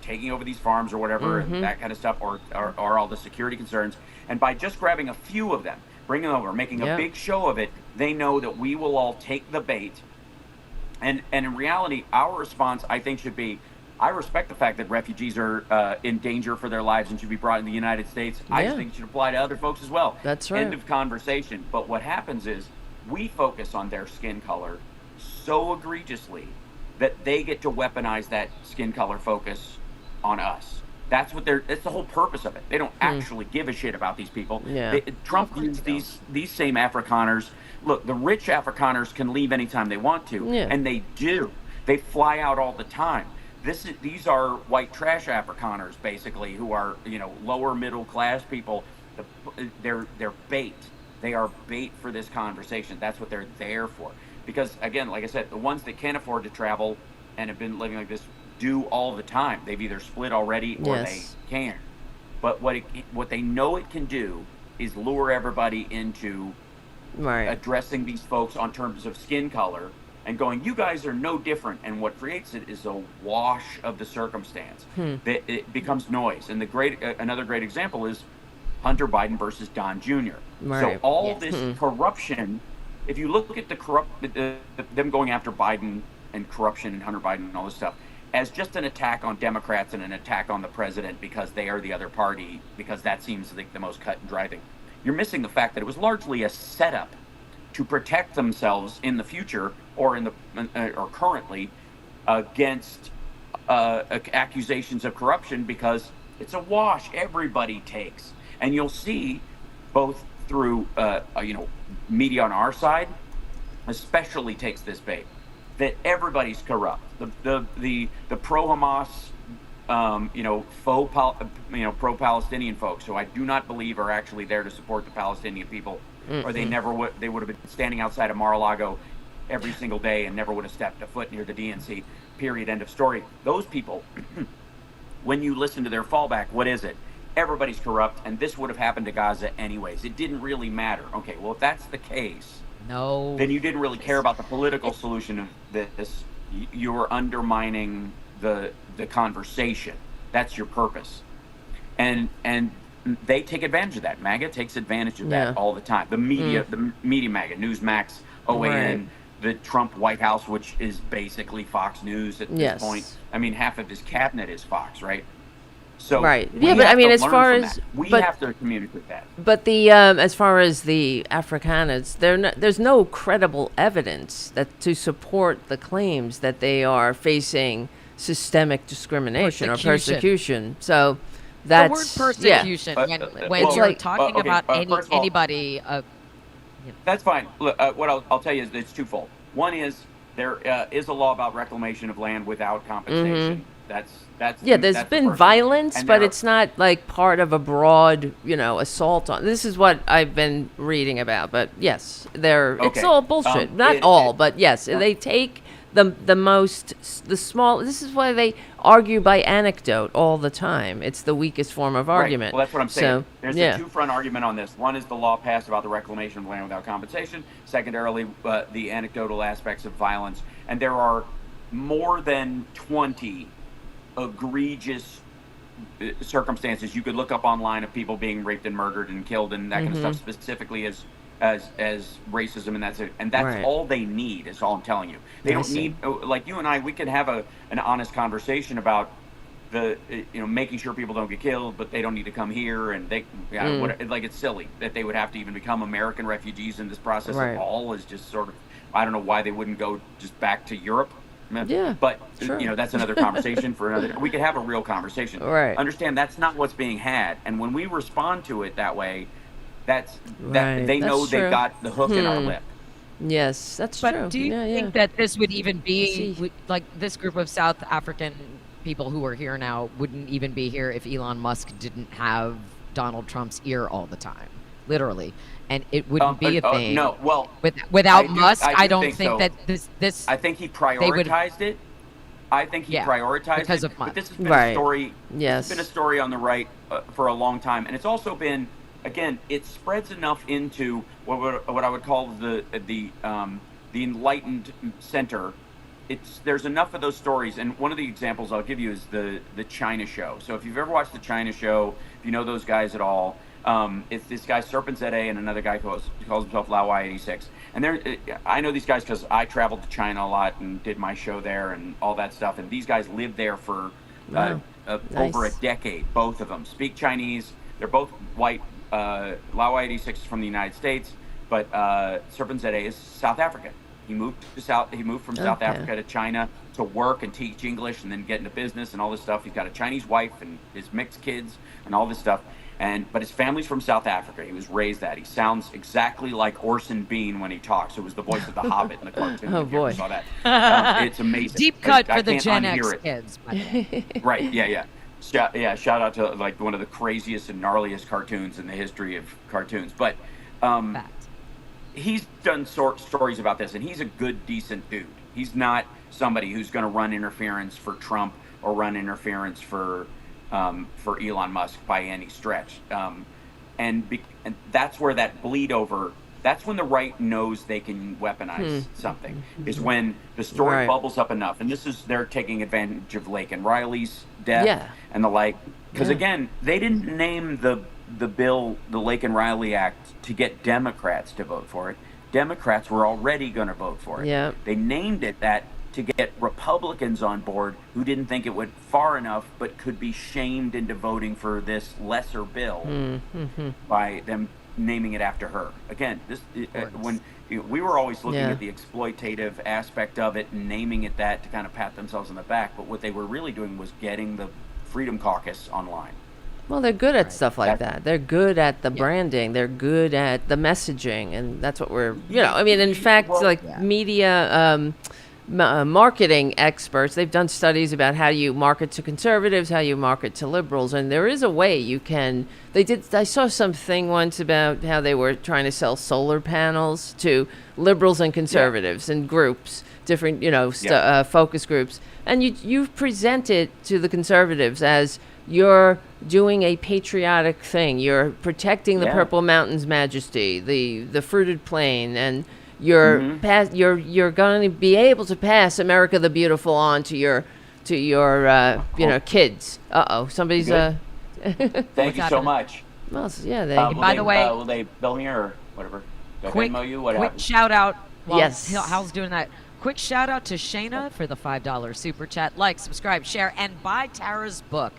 taking over these farms or whatever, and that kind of stuff, or all the security concerns. And by just grabbing a few of them, bringing them over, making a big show of it, they know that we will all take the bait. And in reality, our response, I think, should be, I respect the fact that refugees are in danger for their lives and should be brought in the United States. I just think it should apply to other folks as well. That's right. End of conversation. But what happens is we focus on their skin color so egregiously that they get to weaponize that skin color focus on us. That's the whole purpose of it. They don't actually give a shit about these people. Trump used these same Afrikaners. Look, the rich Afrikaners can leave anytime they want to, and they do. They fly out all the time. These are white trash Afrikaners, basically, who are lower middle class people. They're bait. They are bait for this conversation. That's what they're there for. Because again, like I said, the ones that can't afford to travel and have been living like this do all the time. They've either split already or they can't. But what they know it can do is lure everybody into addressing these folks on terms of skin color and going, you guys are no different. And what creates it is a wash of the circumstance. It becomes noise. And another great example is Hunter Biden versus Don Jr. So all this corruption, if you look at them going after Biden and corruption and Hunter Biden and all this stuff as just an attack on Democrats and an attack on the president because they are the other party, because that seems like the most cut and dry thing, you're missing the fact that it was largely a setup to protect themselves in the future or currently against accusations of corruption, because it's a wash everybody takes. And you'll see both through media on our side especially takes this bait that everybody's corrupt. The pro-Hamas pro-Palestinian folks, who I do not believe are actually there to support the Palestinian people, or they would have been standing outside of Mar-a-Lago every single day and never would have stepped a foot near the DNC, period, end of story. Those people, when you listen to their fallback, what is it? Everybody's corrupt, and this would have happened to Gaza anyways. It didn't really matter. Okay, well, if that's the case, then you didn't really care about the political solution of this. You were undermining the conversation. That's your purpose. And they take advantage of that. MAGA takes advantage of that all the time. The media, the media MAGA, Newsmax, OAN, the Trump White House, which is basically Fox News at this point. I mean, half of his cabinet is Fox, right? So but I mean, as far as we have to communicate that. But the as far as the Afrikaners, there's no credible evidence to support the claims that they are facing systemic discrimination or persecution. So that's the word persecution when you're talking about anybody. That's fine. Look, what I'll tell you is it's twofold. One is there is a law about reclamation of land without compensation. There's been violence, but it's not like part of a broad, assault on. This is what I've been reading about. But yes, it's all bullshit. But yes, they take the small. This is why they argue by anecdote all the time. It's the weakest form of argument. Well, that's what I'm saying. There's a two-front argument on this. One is the law passed about the reclamation of land without compensation. Secondarily, the anecdotal aspects of violence. And there are more than 20 egregious circumstances you could look up online of people being raped and murdered and killed and that kind of stuff, specifically as racism, and that's it. And that's all they need, is all I'm telling you. They don't need, like you and I, we can have an honest conversation about making sure people don't get killed, but they don't need to come here, and it's silly that they would have to even become American refugees in this process at all. Is just sort of, I don't know why they wouldn't go just back to Europe. Yeah, but sure. That's another conversation for another. We could have a real conversation. Right. Understand that's not what's being had, and when we respond to it that way, they know they got the hook in our lip. Yes, that's true. But do you think that this would even be like this group of South African people who are here now wouldn't even be here if Elon Musk didn't have Donald Trump's ear all the time, literally, and it wouldn't be a thing. No, well, without Musk, I don't think that this. I think he prioritized it. I think he prioritized because it. Of Musk. But this has been a story. Yes, it's been a story on the right for a long time, and it's also been. Again, it spreads enough into what I would call the enlightened center. There's enough of those stories, and one of the examples I'll give you is the China show. So if you've ever watched the China show, if you know those guys at all, it's this guy Serpent ZA and another guy calls himself Lao-Y86. And I know these guys because I traveled to China a lot and did my show there and all that stuff. And these guys lived there for over a decade. Both of them speak Chinese. They're both white. Lao-Y86 is from the United States, but Serpent ZA is South African. He moved from South Africa to China to work and teach English and then get into business and all this stuff. He's got a Chinese wife and his mixed kids and all this stuff. But his family's from South Africa. He was raised that. He sounds exactly like Orson Bean when he talks. It was the voice of the Hobbit in the cartoon. Oh boy, saw that. It's amazing. Deep cut for the Gen X kids. By the way. Right? Yeah. Shout out to like one of the craziest and gnarliest cartoons in the history of cartoons. But he's done stories about this, and he's a good, decent dude. He's not somebody who's going to run interference for Trump or run interference for Elon Musk by any stretch. And that's where that bleed over. That's when the right knows they can weaponize something, is when the story bubbles up enough. And they're taking advantage of Lake and Riley's death and the like. Because again, they didn't name the bill, the Lake and Riley Act, to get Democrats to vote for it. Democrats were already going to vote for it. Yeah. They named it that to get Republicans on board who didn't think it went far enough but could be shamed into voting for this lesser bill by them naming it after her. Again, when we were always looking at the exploitative aspect of it and naming it that to kind of pat themselves on the back, but what they were really doing was getting the Freedom Caucus online. Well, they're good at stuff like that. They're good at the branding. They're good at the messaging, and that's what we're, in fact, media marketing experts, they've done studies about how you market to conservatives, how you market to liberals, and there is a way you can. I saw something once about how they were trying to sell solar panels to liberals and conservatives and groups, different, focus groups, and you present it to the conservatives as you're doing a patriotic thing. You're protecting the Purple Mountain's majesty, the fruited plain, and you're going to be able to pass America the Beautiful on to your kids. Somebody's Thank you so much. Well, by the way, will they bill me or whatever? Quick shout out. Hal's doing that. Quick shout out to Shayna for the $5 super chat. Like, subscribe, share, and buy Tara's book.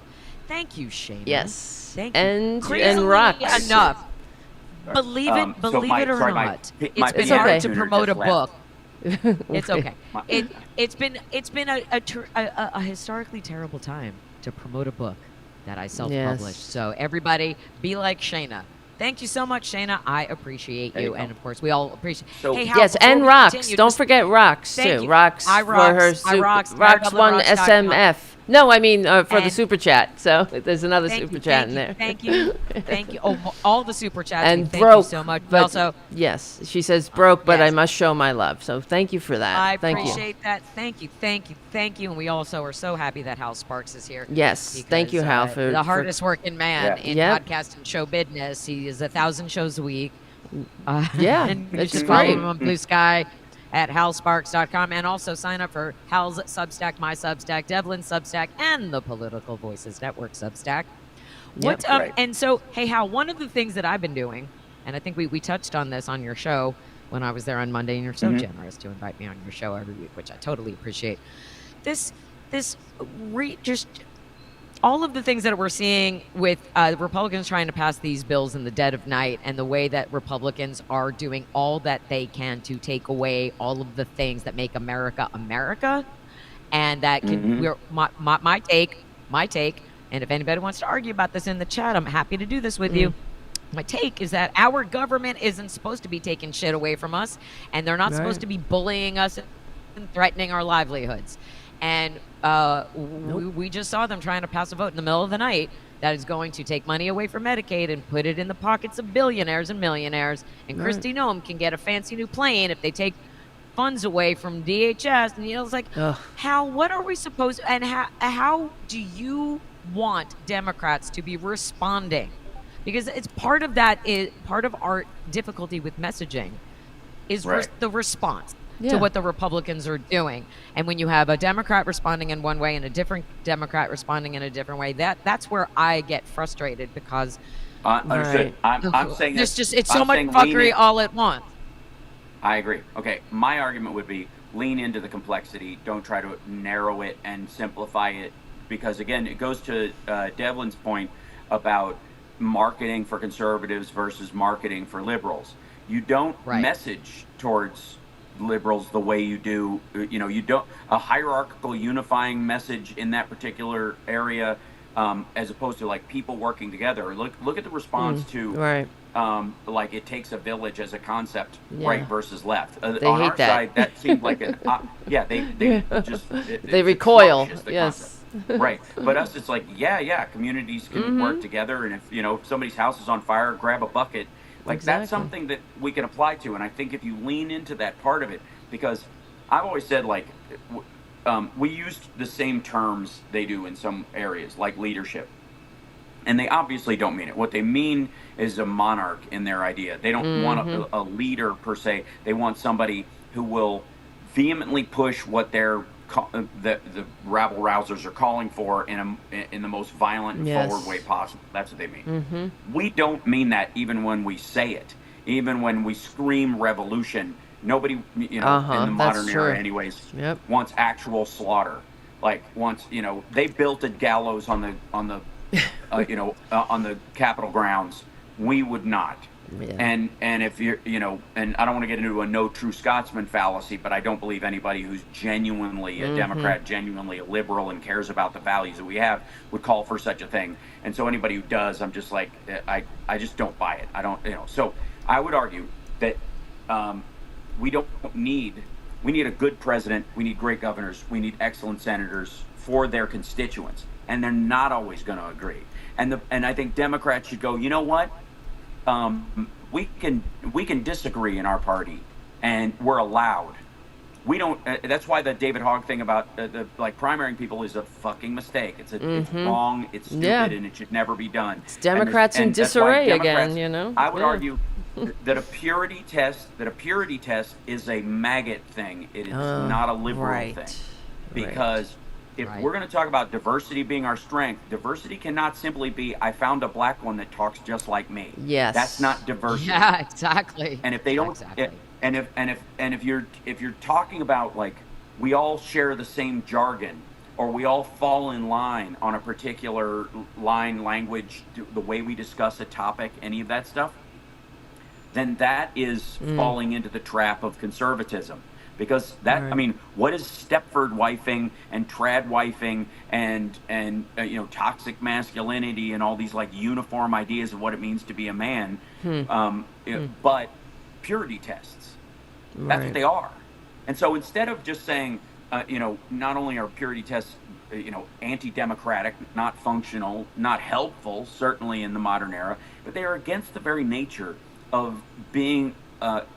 Thank you, Shayna. Yes. Thank you. And rocks. Enough. Believe it or not, it's been hard to promote a book. It's okay. It's been a historically terrible time to promote a book that I self-published. Yes. So everybody, be like Shayna. Thank you so much, Shayna. I appreciate you, and of course, we all appreciate. Hey, Hal, and Rocks. Don't forget Rocks too. Rocks for her Rocks one SMF. No, I mean for the super chat. So there's another super chat in there. Thank you. Oh, all the super chats. And thank broke you so much. But also, yes, she says broke, but I must show my love. So thank you for that. I appreciate that. Thank you. And we also are so happy that Hal Sparks is here. Yes, because, thank you, Hal, for the hardest working man in podcast and show business. He is 1,000 shows a week. And it's just follow great. him on Blue Sky at halsparks.com, and also sign up for Hal's Substack, my Substack, Devlin's Substack, and the Political Voices Network Substack. And so, hey, Hal, one of the things that I've been doing, and I think we touched on this on your show when I was there on Monday, and you're so generous to invite me on your show every week, which I totally appreciate. Just all of the things that we're seeing with Republicans trying to pass these bills in the dead of night, and the way that Republicans are doing all that they can to take away all of the things that make America America, and that can my take. And if anybody wants to argue about this in the chat, I'm happy to do this with you. My take is that our government isn't supposed to be taking shit away from us, and they're not supposed to be bullying us and threatening our livelihoods. And we just saw them trying to pass a vote in the middle of the night that is going to take money away from Medicaid and put it in the pockets of billionaires and millionaires. And Kristi Noem can get a fancy new plane if they take funds away from DHS. And it's like, how? What are we supposed? And how do you want Democrats to be responding? Because it's part of that is part of our difficulty with messaging is the response to what the Republicans are doing. And when you have a Democrat responding in one way and a different Democrat responding in a different way, that's where I get frustrated, because understood. I'm saying it's so much fuckery all at once. I agree. Okay, my argument would be lean into the complexity. Don't try to narrow it and simplify it, because again, it goes to Devlin's point about marketing for conservatives versus marketing for liberals. You don't message towards liberals the way you do, you don't a hierarchical unifying message in that particular area, as opposed to like people working together. Look at the response to like it takes a village as a concept, right versus left. On our side, that seemed like an they recoil. Yes. Right, but us, it's like communities can work together, and if somebody's house is on fire, grab a bucket. Like that's something that we can apply to, and I think if you lean into that part of it, because I've always said like we used the same terms they do in some areas, like leadership, and they obviously don't mean it. What they mean is a monarch in their idea. They don't want a leader per se. They want somebody who will vehemently push what the rabble rousers are calling for in the most violent and forward way possible. That's what they mean. We don't mean that even when we say it. Even when we scream revolution, nobody, in the modern era anyways, wants actual slaughter. Like wants, they built a gallows on the on the Capitol grounds. We would not. And if you're, and I don't want to get into a no true Scotsman fallacy, but I don't believe anybody who's genuinely a Democrat, genuinely a liberal, and cares about the values that we have would call for such a thing. And so anybody who does, I'm just like, I just don't buy it. I don't, So I would argue that we need a good president. We need great governors. We need excellent senators for their constituents, and they're not always going to agree. And I think Democrats should go, you know what? We can disagree in our party, and we're allowed. We don't. That's why the David Hogg thing about the primarying people is a fucking mistake. It's wrong. It's stupid, and it should never be done. It's Democrats in disarray again. I would argue that a purity test is a maggot thing. It is not a liberal thing, because. If we're going to talk about diversity being our strength, diversity cannot simply be, I found a black one that talks just like me. Yes. That's not diversity. Yeah, exactly. And if they don't, if you're talking about like, we all share the same jargon, or we all fall in line on a particular language, the way we discuss a topic, any of that stuff, then that is falling into the trap of conservatism. Because what is Stepford wifing and trad wifing and toxic masculinity and all these like uniform ideas of what it means to be a man, but purity tests. That's what they are. And so instead of just saying, not only are purity tests, anti-democratic, not functional, not helpful, certainly in the modern era, but they are against the very nature of being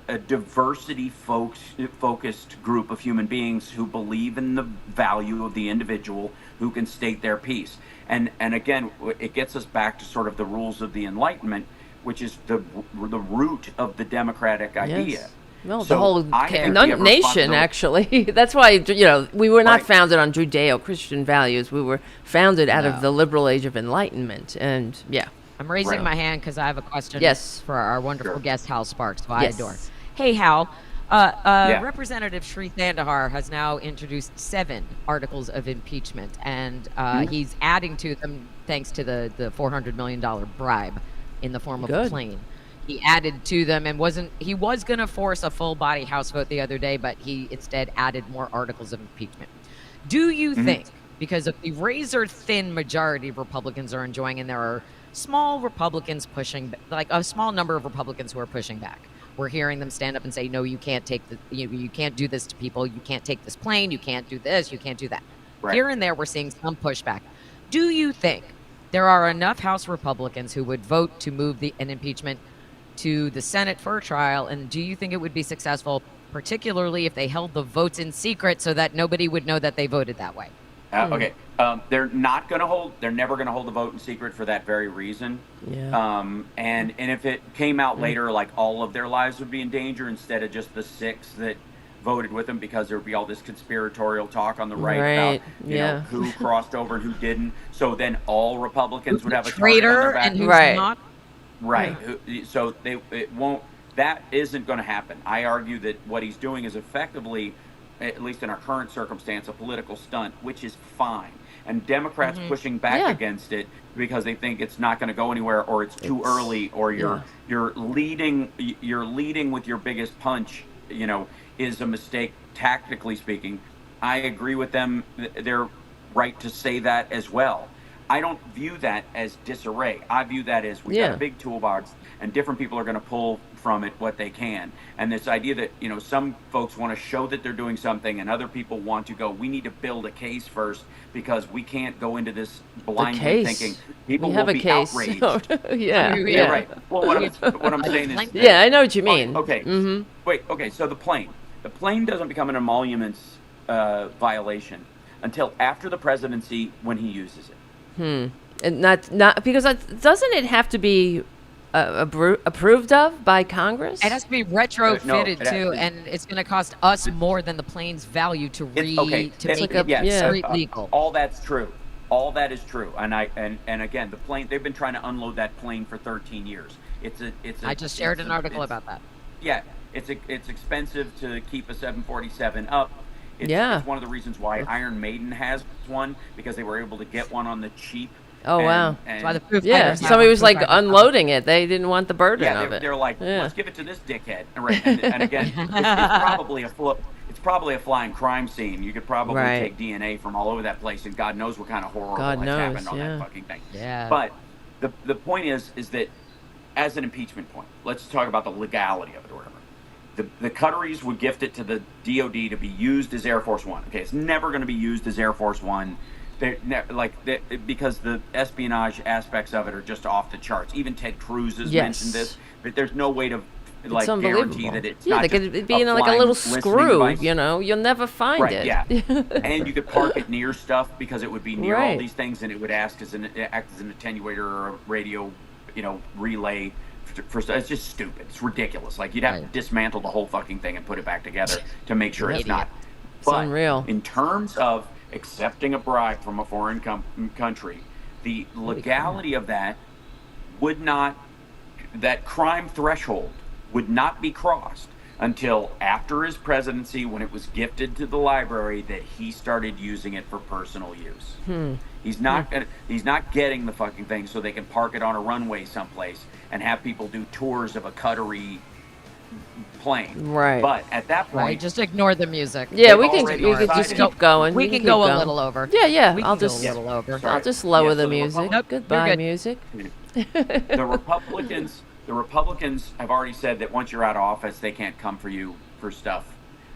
a diversity-focused group of human beings who believe in the value of the individual, who can state their piece. And again, it gets us back to sort of the rules of the Enlightenment, which is the root of the democratic idea. Yes. Well, so the whole nation, actually. That's why, we were not founded on Judeo-Christian values. We were founded out of the liberal age of Enlightenment. And, I'm raising my hand because I have a question for our wonderful guest, Hal Sparks, who I adore. Hey, Hal, Representative Sri Thandahar has now introduced 7 articles of impeachment, and he's adding to them thanks to the $400 million bribe in the form of a plane. He added to them and he was going to force a full body House vote the other day, but he instead added more articles of impeachment. Do you think, because of the razor thin majority Republicans are enjoying, and there are small Republicans pushing, like a small number of Republicans who are pushing back, we're hearing them stand up and say, no, you can't take you can't do this to people. You can't take this plane. You can't do this. You can't do that. Right. Here and there, we're seeing some pushback. Do you think there are enough House Republicans who would vote to move an impeachment to the Senate for a trial? And do you think it would be successful, particularly if they held the votes in secret so that nobody would know that they voted that way? Okay. They're never going to hold the vote in secret for that very reason. Yeah. And if it came out later, like all of their lives would be in danger instead of just the 6 that voted with them, because there would be all this conspiratorial talk on the right about you know who crossed over and who didn't. So then all Republicans would have a traitor target on their back. and who's not. Right. So it won't. That isn't going to happen. I argue that what he's doing is effectively, at least in our current circumstance, a political stunt, which is fine. And Democrats pushing back against it because they think it's not going to go anywhere, or it's too early, or you're leading with your biggest punch, is a mistake, tactically speaking. I agree with them. They're right to say that as well. I don't view that as disarray. I view that as we got a big toolbox, and different people are going to pull from it what they can. And this idea that, some folks want to show that they're doing something, and other people want to go, we need to build a case first, because we can't go into this blindly thinking people will be outraged. Yeah, right. Well, what I'm saying is... Yeah, I know what you mean. Okay. Wait, okay, so the plane doesn't become an emoluments violation until after the presidency, when he uses it. And not because doesn't it have to be approved of by Congress? It has to be retrofitted too, and it's going to cost us more than the plane's value to make it legal. All that's true. All that is true. And again, the plane, they've been trying to unload that plane for 13 years. I just shared an article about that. Yeah, it's expensive to keep a 747 up. It's one of the reasons why Iron Maiden has one, because they were able to get one on the cheap. Oh, wow. That's why the somebody was like unloading it. They didn't want the burden of it. They're like, let's give it to this dickhead. And again, it's probably a flying crime scene. You could probably take DNA from all over that place, and God knows what kind of horrible has happened on that fucking thing. Yeah. But the point is that as an impeachment point, let's talk about the legality of it or whatever. The Qataris would gift it to the DOD to be used as Air Force One. Okay, it's never going to be used as Air Force One. Because the espionage aspects of it are just off the charts. Even Ted Cruz has mentioned this, but there's no way to guarantee that it's not. They could be in like a little screw. Device. You'll never find it. Yeah, and you could park it near stuff because it would be near all these things, and it would act as an attenuator or a radio, relay. It's just stupid. It's ridiculous. Like, you'd have to dismantle the whole fucking thing and put it back together to make sure it's not. It's unreal. In terms of accepting a bribe from a foreign country, the legality of that that crime threshold would not be crossed until after his presidency, when it was gifted to the library, that he started using it for personal use. He's not getting the fucking thing so they can park it on a runway someplace and have people do tours of a Qatari plane. Right. But at that point, just ignore the music. Yeah, we can just keep going. We can go a little over. Yeah. I'll just go a little over. I'll just lower the music. Goodbye, music. The Republicans have already said that once you're out of office, they can't come for you for stuff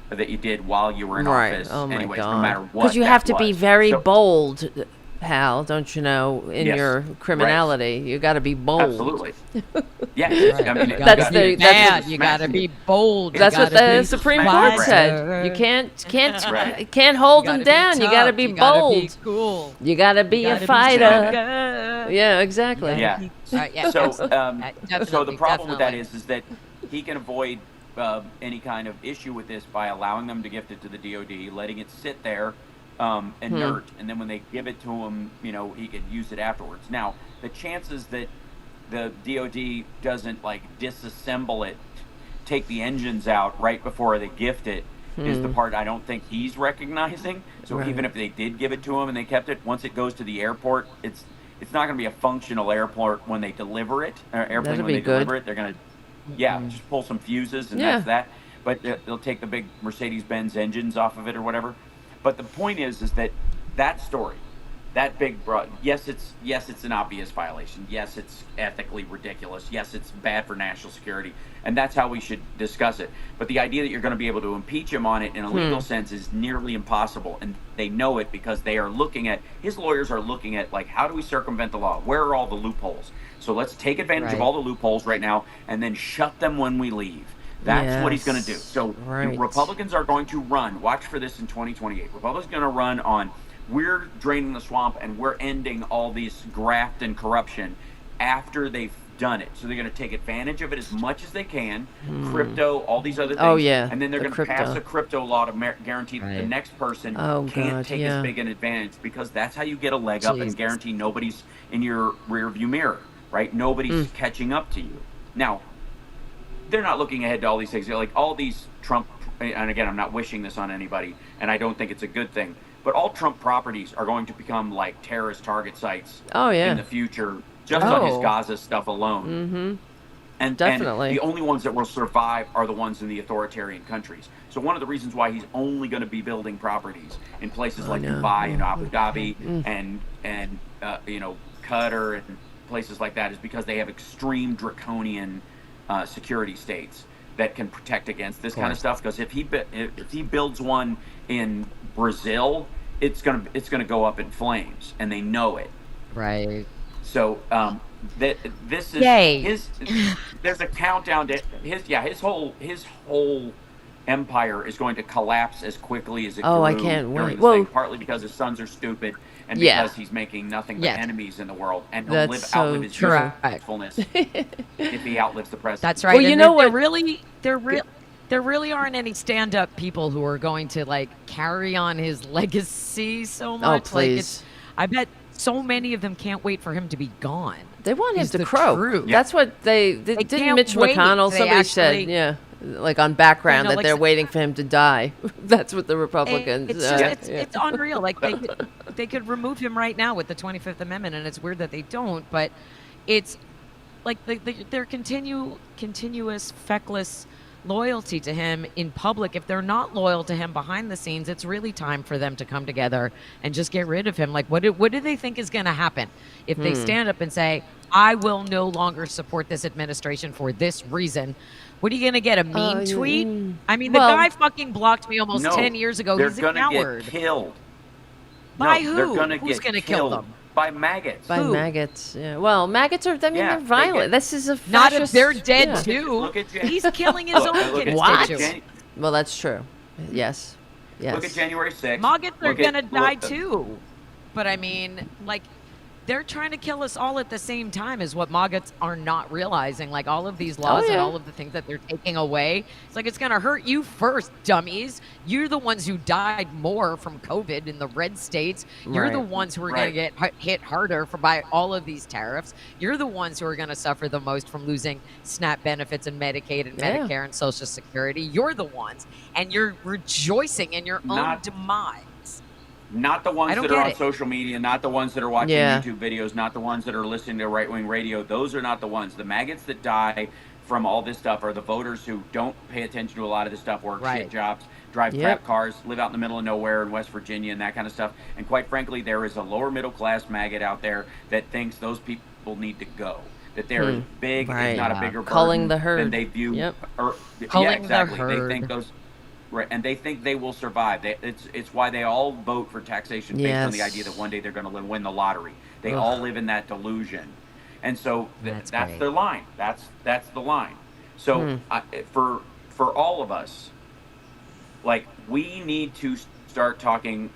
that you did while you were in office. Oh my anyways, God. no matter what. Because you have to be very bold, Hal, don't you know, in your criminality. You got to be bold. Absolutely. Yeah. I mean, you got to be bold. That's what the Supreme Court said. You can't hold them down. You got to be bold. You got to be cool. You got to be a fighter. Yeah, exactly. Yeah. So the problem with that is that he can avoid any kind of issue with this by allowing them to gift it to the DOD, letting it sit there inert, and then when they give it to him, he could use it afterwards. Now, the chances that the DOD doesn't disassemble it take the engines out right before they gift it is the part I don't think he's recognizing. So even if they did give it to him and they kept it, once it goes to the airport, it's not going to be a functional airport when they deliver it. Airplane when they deliver it, they're going to just pull some fuses and that's that. But they'll take the big Mercedes-Benz engines off of it or whatever. But the point is that story, that big, yes, it's an obvious violation. Yes, it's ethically ridiculous. Yes, it's bad for national security, and that's how we should discuss it. But the idea that you're going to be able to impeach him on it in a legal sense is nearly impossible, and they know it because they are looking at, his lawyers are looking at, like, how do we circumvent the law? Where are all the loopholes? So let's take advantage of all the loopholes right now and then shut them when we leave. That's what he's going to do. So Republicans are going to run. Watch for this in 2028. Republicans are going to run on, we're draining the swamp and we're ending all these graft and corruption after they've done it. So they're going to take advantage of it as much as they can. Crypto, all these other things. And then they're going to pass a crypto law to guarantee that the next person can't take as big an advantage, because that's how you get a leg up and guarantee nobody's in your rear view mirror, right? Nobody's catching up to you. Now, they're not looking ahead to all these things. They're like all these Trump, and again, I'm not wishing this on anybody, and I don't think it's a good thing, but all Trump properties are going to become like terrorist target sites in the future, just on his Gaza stuff alone. And the only ones that will survive are the ones in the authoritarian countries. So one of the reasons why he's only going to be building properties in places like Dubai and Abu Dhabi and Qatar and places like that is because they have extreme draconian security states that can protect against this kind of stuff. Because if he builds one in Brazil, it's gonna go up in flames, and they know it. Right. So this is there's a countdown to his whole empire is going to collapse as quickly as it grew. I can't wait. Well, partly because his sons are stupid, and because he's making nothing but enemies in the world, and he'll outlive his usefulness if he outlives the president. That's right. Well, you know what? There really aren't any stand-up people who are going to like carry on his legacy so much. Oh, please! I bet so many of them can't wait for him to be gone. They want him to croak. That's what they didn't. Mitch McConnell, somebody said, like on background, that they're waiting for him to die. That's what the Republicans. It's unreal. Like they could remove him right now with the 25th Amendment, and it's weird that they don't. But it's like their continuous feckless loyalty to him in public. If they're not loyal to him behind the scenes, it's really time for them to come together and just get rid of him. Like, what do they think is going to happen if they stand up and say, I will no longer support this administration for this reason? What are you going to get, a mean tweet? I mean, the guy fucking blocked me almost 10 years ago. He's a coward. They're going to get killed. By who? Who's going to kill them? By maggots. By maggots, yeah. Well, maggots are, they're violent. This is a fascist. Not if they're dead, too. He's killing his own constituents. Well, that's true. Yes. Look at January 6th. Maggots are going to die, too. But, I mean, like, they're trying to kill us all at the same time is what maggots are not realizing. Like, all of these laws and all of the things that they're taking away, it's like, it's going to hurt you first, dummies. You're the ones who died more from COVID in the red states. You're the ones who are going to get hit harder by all of these tariffs. You're the ones who are going to suffer the most from losing SNAP benefits and Medicaid and Medicare and Social Security. You're the ones. And you're rejoicing in your own demise. Not the ones that are on social media, not the ones that are watching YouTube videos, not the ones that are listening to right-wing radio. Those are not the ones. The maggots that die from all this stuff are the voters who don't pay attention to a lot of this stuff, work shit jobs, drive crap cars, live out in the middle of nowhere in West Virginia and that kind of stuff. And quite frankly, there is a lower middle class maggot out there that thinks those people need to go. That they're as big, if not a bigger culling burden the herd than they view. Culling the herd. They think those. Right, and they think they will survive. It's why they all vote for taxation based on the idea that one day they're going to win the lottery. They all live in that delusion, and so that's their line. That's the line. So for all of us, like, we need to start talking,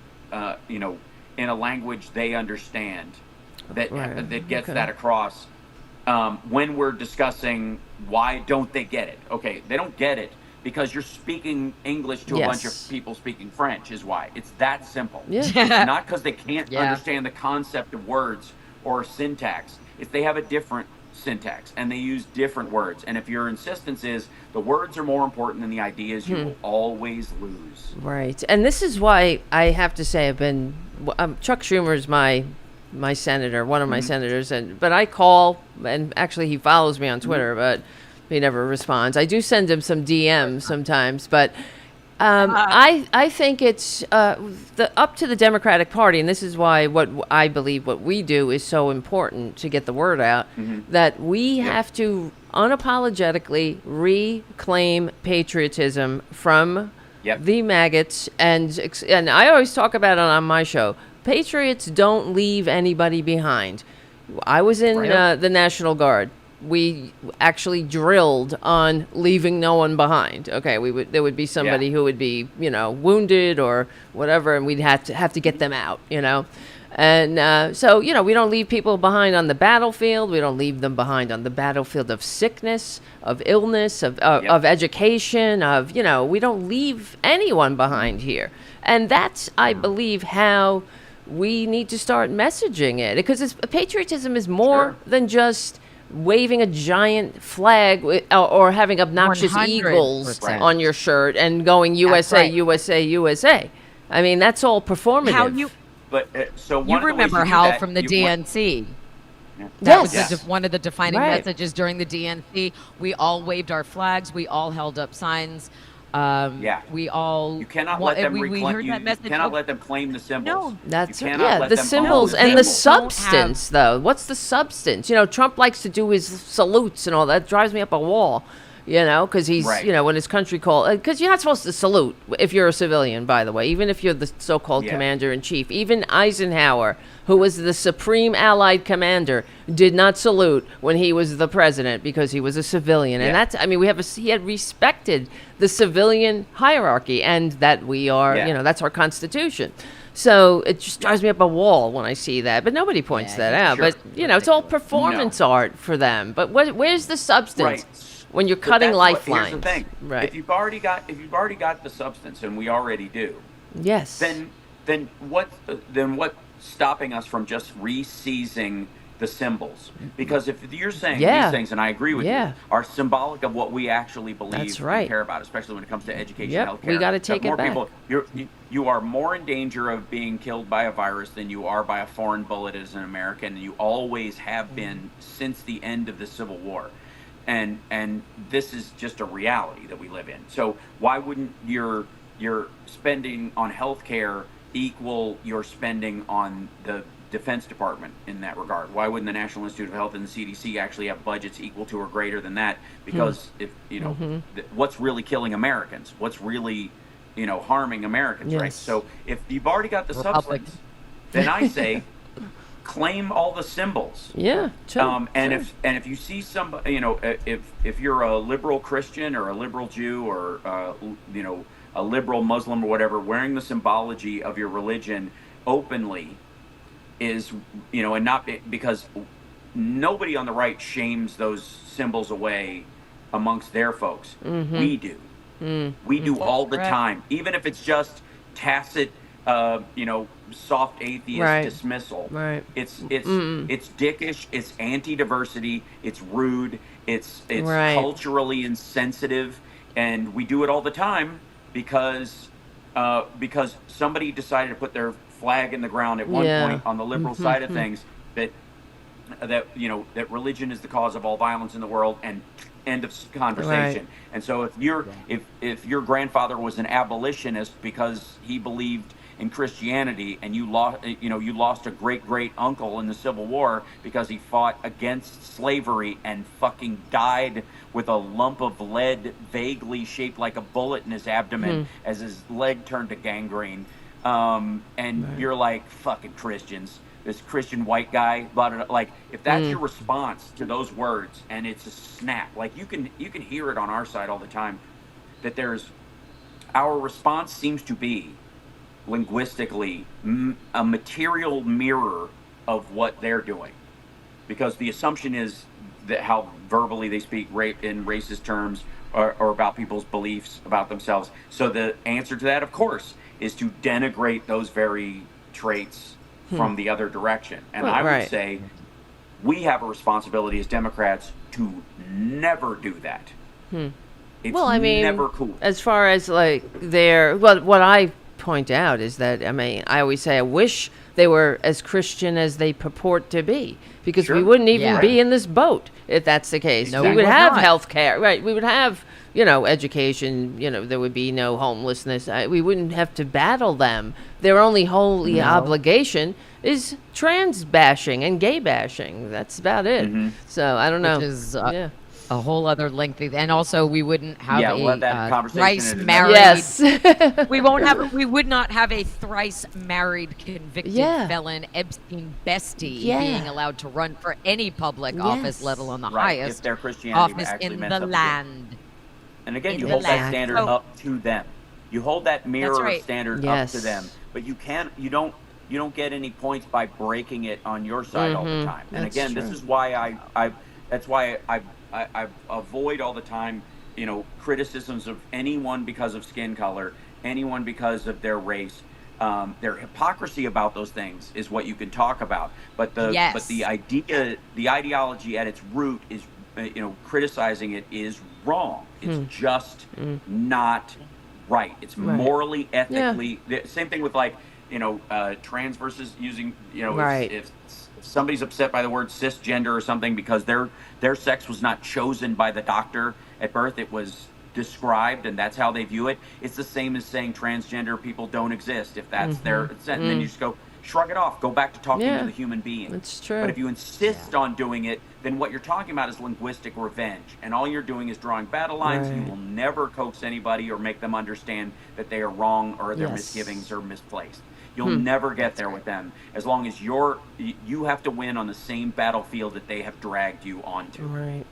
in a language they understand that gets that across. When we're discussing why don't they get it? Okay, they don't get it because you're speaking English to a bunch of people speaking French is why. It's that simple. Yeah. Not because they can't understand the concept of words or syntax. If they have a different syntax, and they use different words. And if your insistence is the words are more important than the ideas, you will always lose. Right. And this is why I have to say Chuck Schumer's my senator, one of my senators, but I call, and actually he follows me on Twitter, but he never responds. I do send him some DMs sometimes, but I think it's up to the Democratic Party, and this is why what I believe what we do is so important to get the word out, that we have to unapologetically reclaim patriotism from the maggots, and I always talk about it on my show. Patriots don't leave anybody behind. I was in the National Guard. We actually drilled on leaving no one behind. Okay, there would be somebody who would be, wounded or whatever, and we'd have to get them out, And so, we don't leave people behind on the battlefield. We don't leave them behind on the battlefield of sickness, of illness, of education, we don't leave anyone behind here. And that's, I believe, how we need to start messaging it. Because patriotism is more than just waving a giant flag or having obnoxious 100%. eagles on your shirt and going USA, USA, USA. I mean, that's all performative. So you remember Hal from the DNC? That was one of the defining messages during the DNC. We all waved our flags. We all held up signs. We all. You cannot let them we heard that message. You cannot let them claim the symbols. No, that's the symbols and the substance, though. What's the substance? Trump likes to do his salutes and all that. Drives me up a wall. Because he's, when his country because you're not supposed to salute if you're a civilian, by the way, even if you're the so-called commander-in-chief. Even Eisenhower, who was the supreme Allied commander, did not salute when he was the president because he was a civilian. And that's, he had respected the civilian hierarchy, and that we are, that's our Constitution. So it just drives me up a wall when I see that. But nobody points that out. But, it's all performance art for them. But where's the substance? When you're cutting lifelines. Here's the thing. Right. If you've already got the substance, and we already do. Yes. Then what's stopping us from just re-seizing the symbols? Because if you're saying these things, and I agree with you, are symbolic of what we actually believe and care about, especially when it comes to education, healthcare. We got to take it back. You are more in danger of being killed by a virus than you are by a foreign bullet as an American, and you always have been since the end of the Civil War. And this is just a reality that we live in. So why wouldn't your spending on healthcare equal your spending on the Defense Department in that regard? Why wouldn't the National Institute of Health and the CDC actually have budgets equal to or greater than that? Because if what's really killing Americans? What's really harming Americans? Right. So if you've already got the substance, then I say. Claim all the symbols. Yeah. And if you see somebody, if you're a liberal Christian or a liberal Jew or a liberal Muslim or whatever, wearing the symbology of your religion openly is, and not because nobody on the right shames those symbols away amongst their folks. We do. We do all the time, even if it's just tacit. Soft atheist dismissal. Right. It's dickish. It's anti-diversity. It's rude. It's culturally insensitive, and we do it all the time because somebody decided to put their flag in the ground at one point on the liberal side of things that religion is the cause of all violence in the world, and end of conversation. And so if your grandfather was an abolitionist because he believed in Christianity, and you lost a great uncle in the Civil War because he fought against slavery and fucking died with a lump of lead vaguely shaped like a bullet in his abdomen as his leg turned to gangrene, you're like, fucking Christians, this Christian white guy, blah, blah, blah. Like, if that's your response to those words, and it's a snap, like you can hear it on our side all the time, that our response seems to be linguistically a material mirror of what they're doing, because the assumption is that how verbally they speak in racist terms or about people's beliefs about themselves. So the answer to that, of course, is to denigrate those very traits from the other direction. And I would say we have a responsibility as Democrats to never do that. It's Well, I mean, never cool. as far as like what I point out is that, I mean, I always say I wish they were as Christian as they purport to be, because we Sure. wouldn't even Yeah. be in this boat if that's the case. No, we we would would have not. health care, right? We would have, education, there would be no homelessness. We wouldn't have to battle them. Their only holy obligation is trans bashing and gay bashing. That's about it. So I don't know. Which is yeah. a whole other lengthy, and also we wouldn't have Yeah, we'll have that a conversation thrice in another- married. Yes. We would not have a thrice married convicted Yeah. felon Epstein bestie Yeah. being allowed to run for any public office, Yes. let alone the Right, if highest their Christianity office actually in meant the something good. land. And again, in you the hold that land. standard So- up to them. You hold that mirror right. standard Yes. up to them, but you don't get any points by breaking it on your side all the time. And That's again, true. this is why I avoid all the time, criticisms of anyone because of skin color, anyone because of their race. Their hypocrisy about those things is what you can talk about, but the ideology at its root is, criticizing it is wrong. It's just not right. It's morally, ethically. Same thing with trans versus using, Right. if somebody's upset by the word cisgender or something because their sex was not chosen by the doctor at birth, it was described, and that's how they view it. It's the same as saying transgender people don't exist if that's their consent. And then you just go shrug it off, go back to talking Yeah. to the human being. That's true. But if you insist on doing it, then what you're talking about is linguistic revenge, and all you're doing is drawing battle lines. Right. You will never coax anybody or make them understand that they are wrong or their Yes. misgivings are misplaced. You'll never get there with them as long as you have to win on the same battlefield that they have dragged you onto. Right.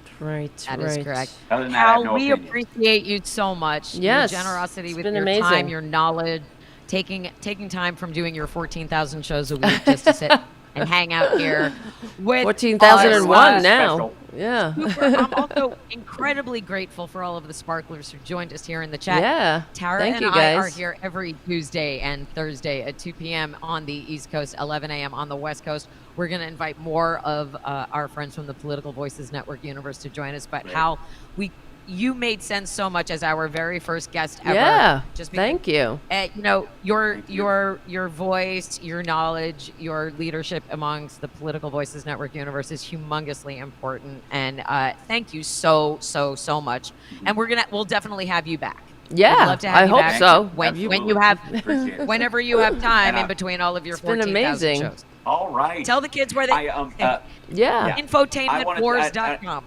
That is correct. Other than that, I have Hal, no we opinion. appreciate you so much. Yes, Your generosity it's with been your amazing. time, your knowledge, taking time from doing your 14,000 shows a week just to sit and hang out here with 14,001 us. now. Special. Yeah. I'm also incredibly grateful for all of the sparklers who joined us here in the chat. Yeah. Tara Thank and you, I guys. are here every Tuesday and Thursday at 2 p.m. on the East Coast, 11 a.m. on the West Coast. We're going to invite more of our friends from the Political Voices Network universe to join us. But Great. Hal, you made sense so much as our very first guest ever. Yeah. Just because, Thank you. your voice, your knowledge, your leadership amongst the Political Voices Network universe is humongously important. And thank you so much. And we'll definitely have you back. Yeah, We'd love to have I you hope back so. when you Absolutely. have Appreciate it. whenever you have time And in between all of your It's been 14,000 amazing. shows. All right. Tell the kids where they Yeah. Yeah. infotainmentwars.com.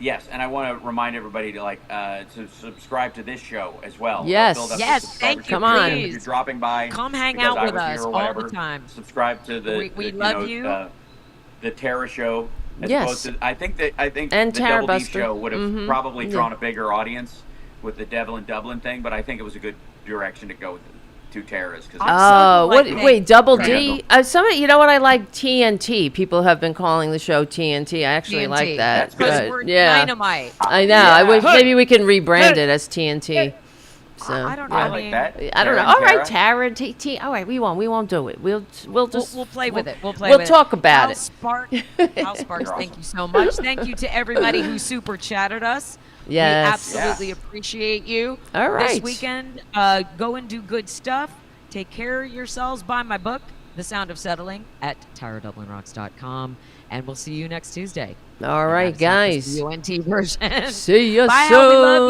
Yes, and I want to remind everybody to subscribe to this show as well. Yes. Build up the Yes, subscriber thank you, Come on. If you're dropping by, Come hang because out I with was here us or all whatever, the time. Subscribe to We love you. The Tara show. As Yes. opposed to, I think And the Tara Double D Buster. show would have Mhm. probably Yeah. drawn a bigger audience with the Devil and Dublin thing, but I think it was a good direction to go with the two Taras. I'm Oh, so what? delighted. Wait, Double Right. D. You know what? I like TNT. People have been calling the show TNT. I actually like TNT. that. That's good. Because But, we're yeah, dynamite. I know. I wish Yeah. maybe we can rebrand it as TNT. So I don't know. I I like mean, that. I don't know. Tara All and right, Tara. Tara, T. All right, we won't do it. We'll just we'll play with it. We'll play We'll with talk it. about Hal it. Hal Sparks, You're thank awesome. you so much. Thank you to everybody who super chatted us. Yes. We absolutely Yeah. appreciate you. All right. This weekend, go and do good stuff. Take care of yourselves. Buy my book, The Sound of Settling, at TaraDublinRocks.com. And we'll see you next Tuesday. All right, That's not just guys. the UNT version. See you Bye, soon. Hal. We love you.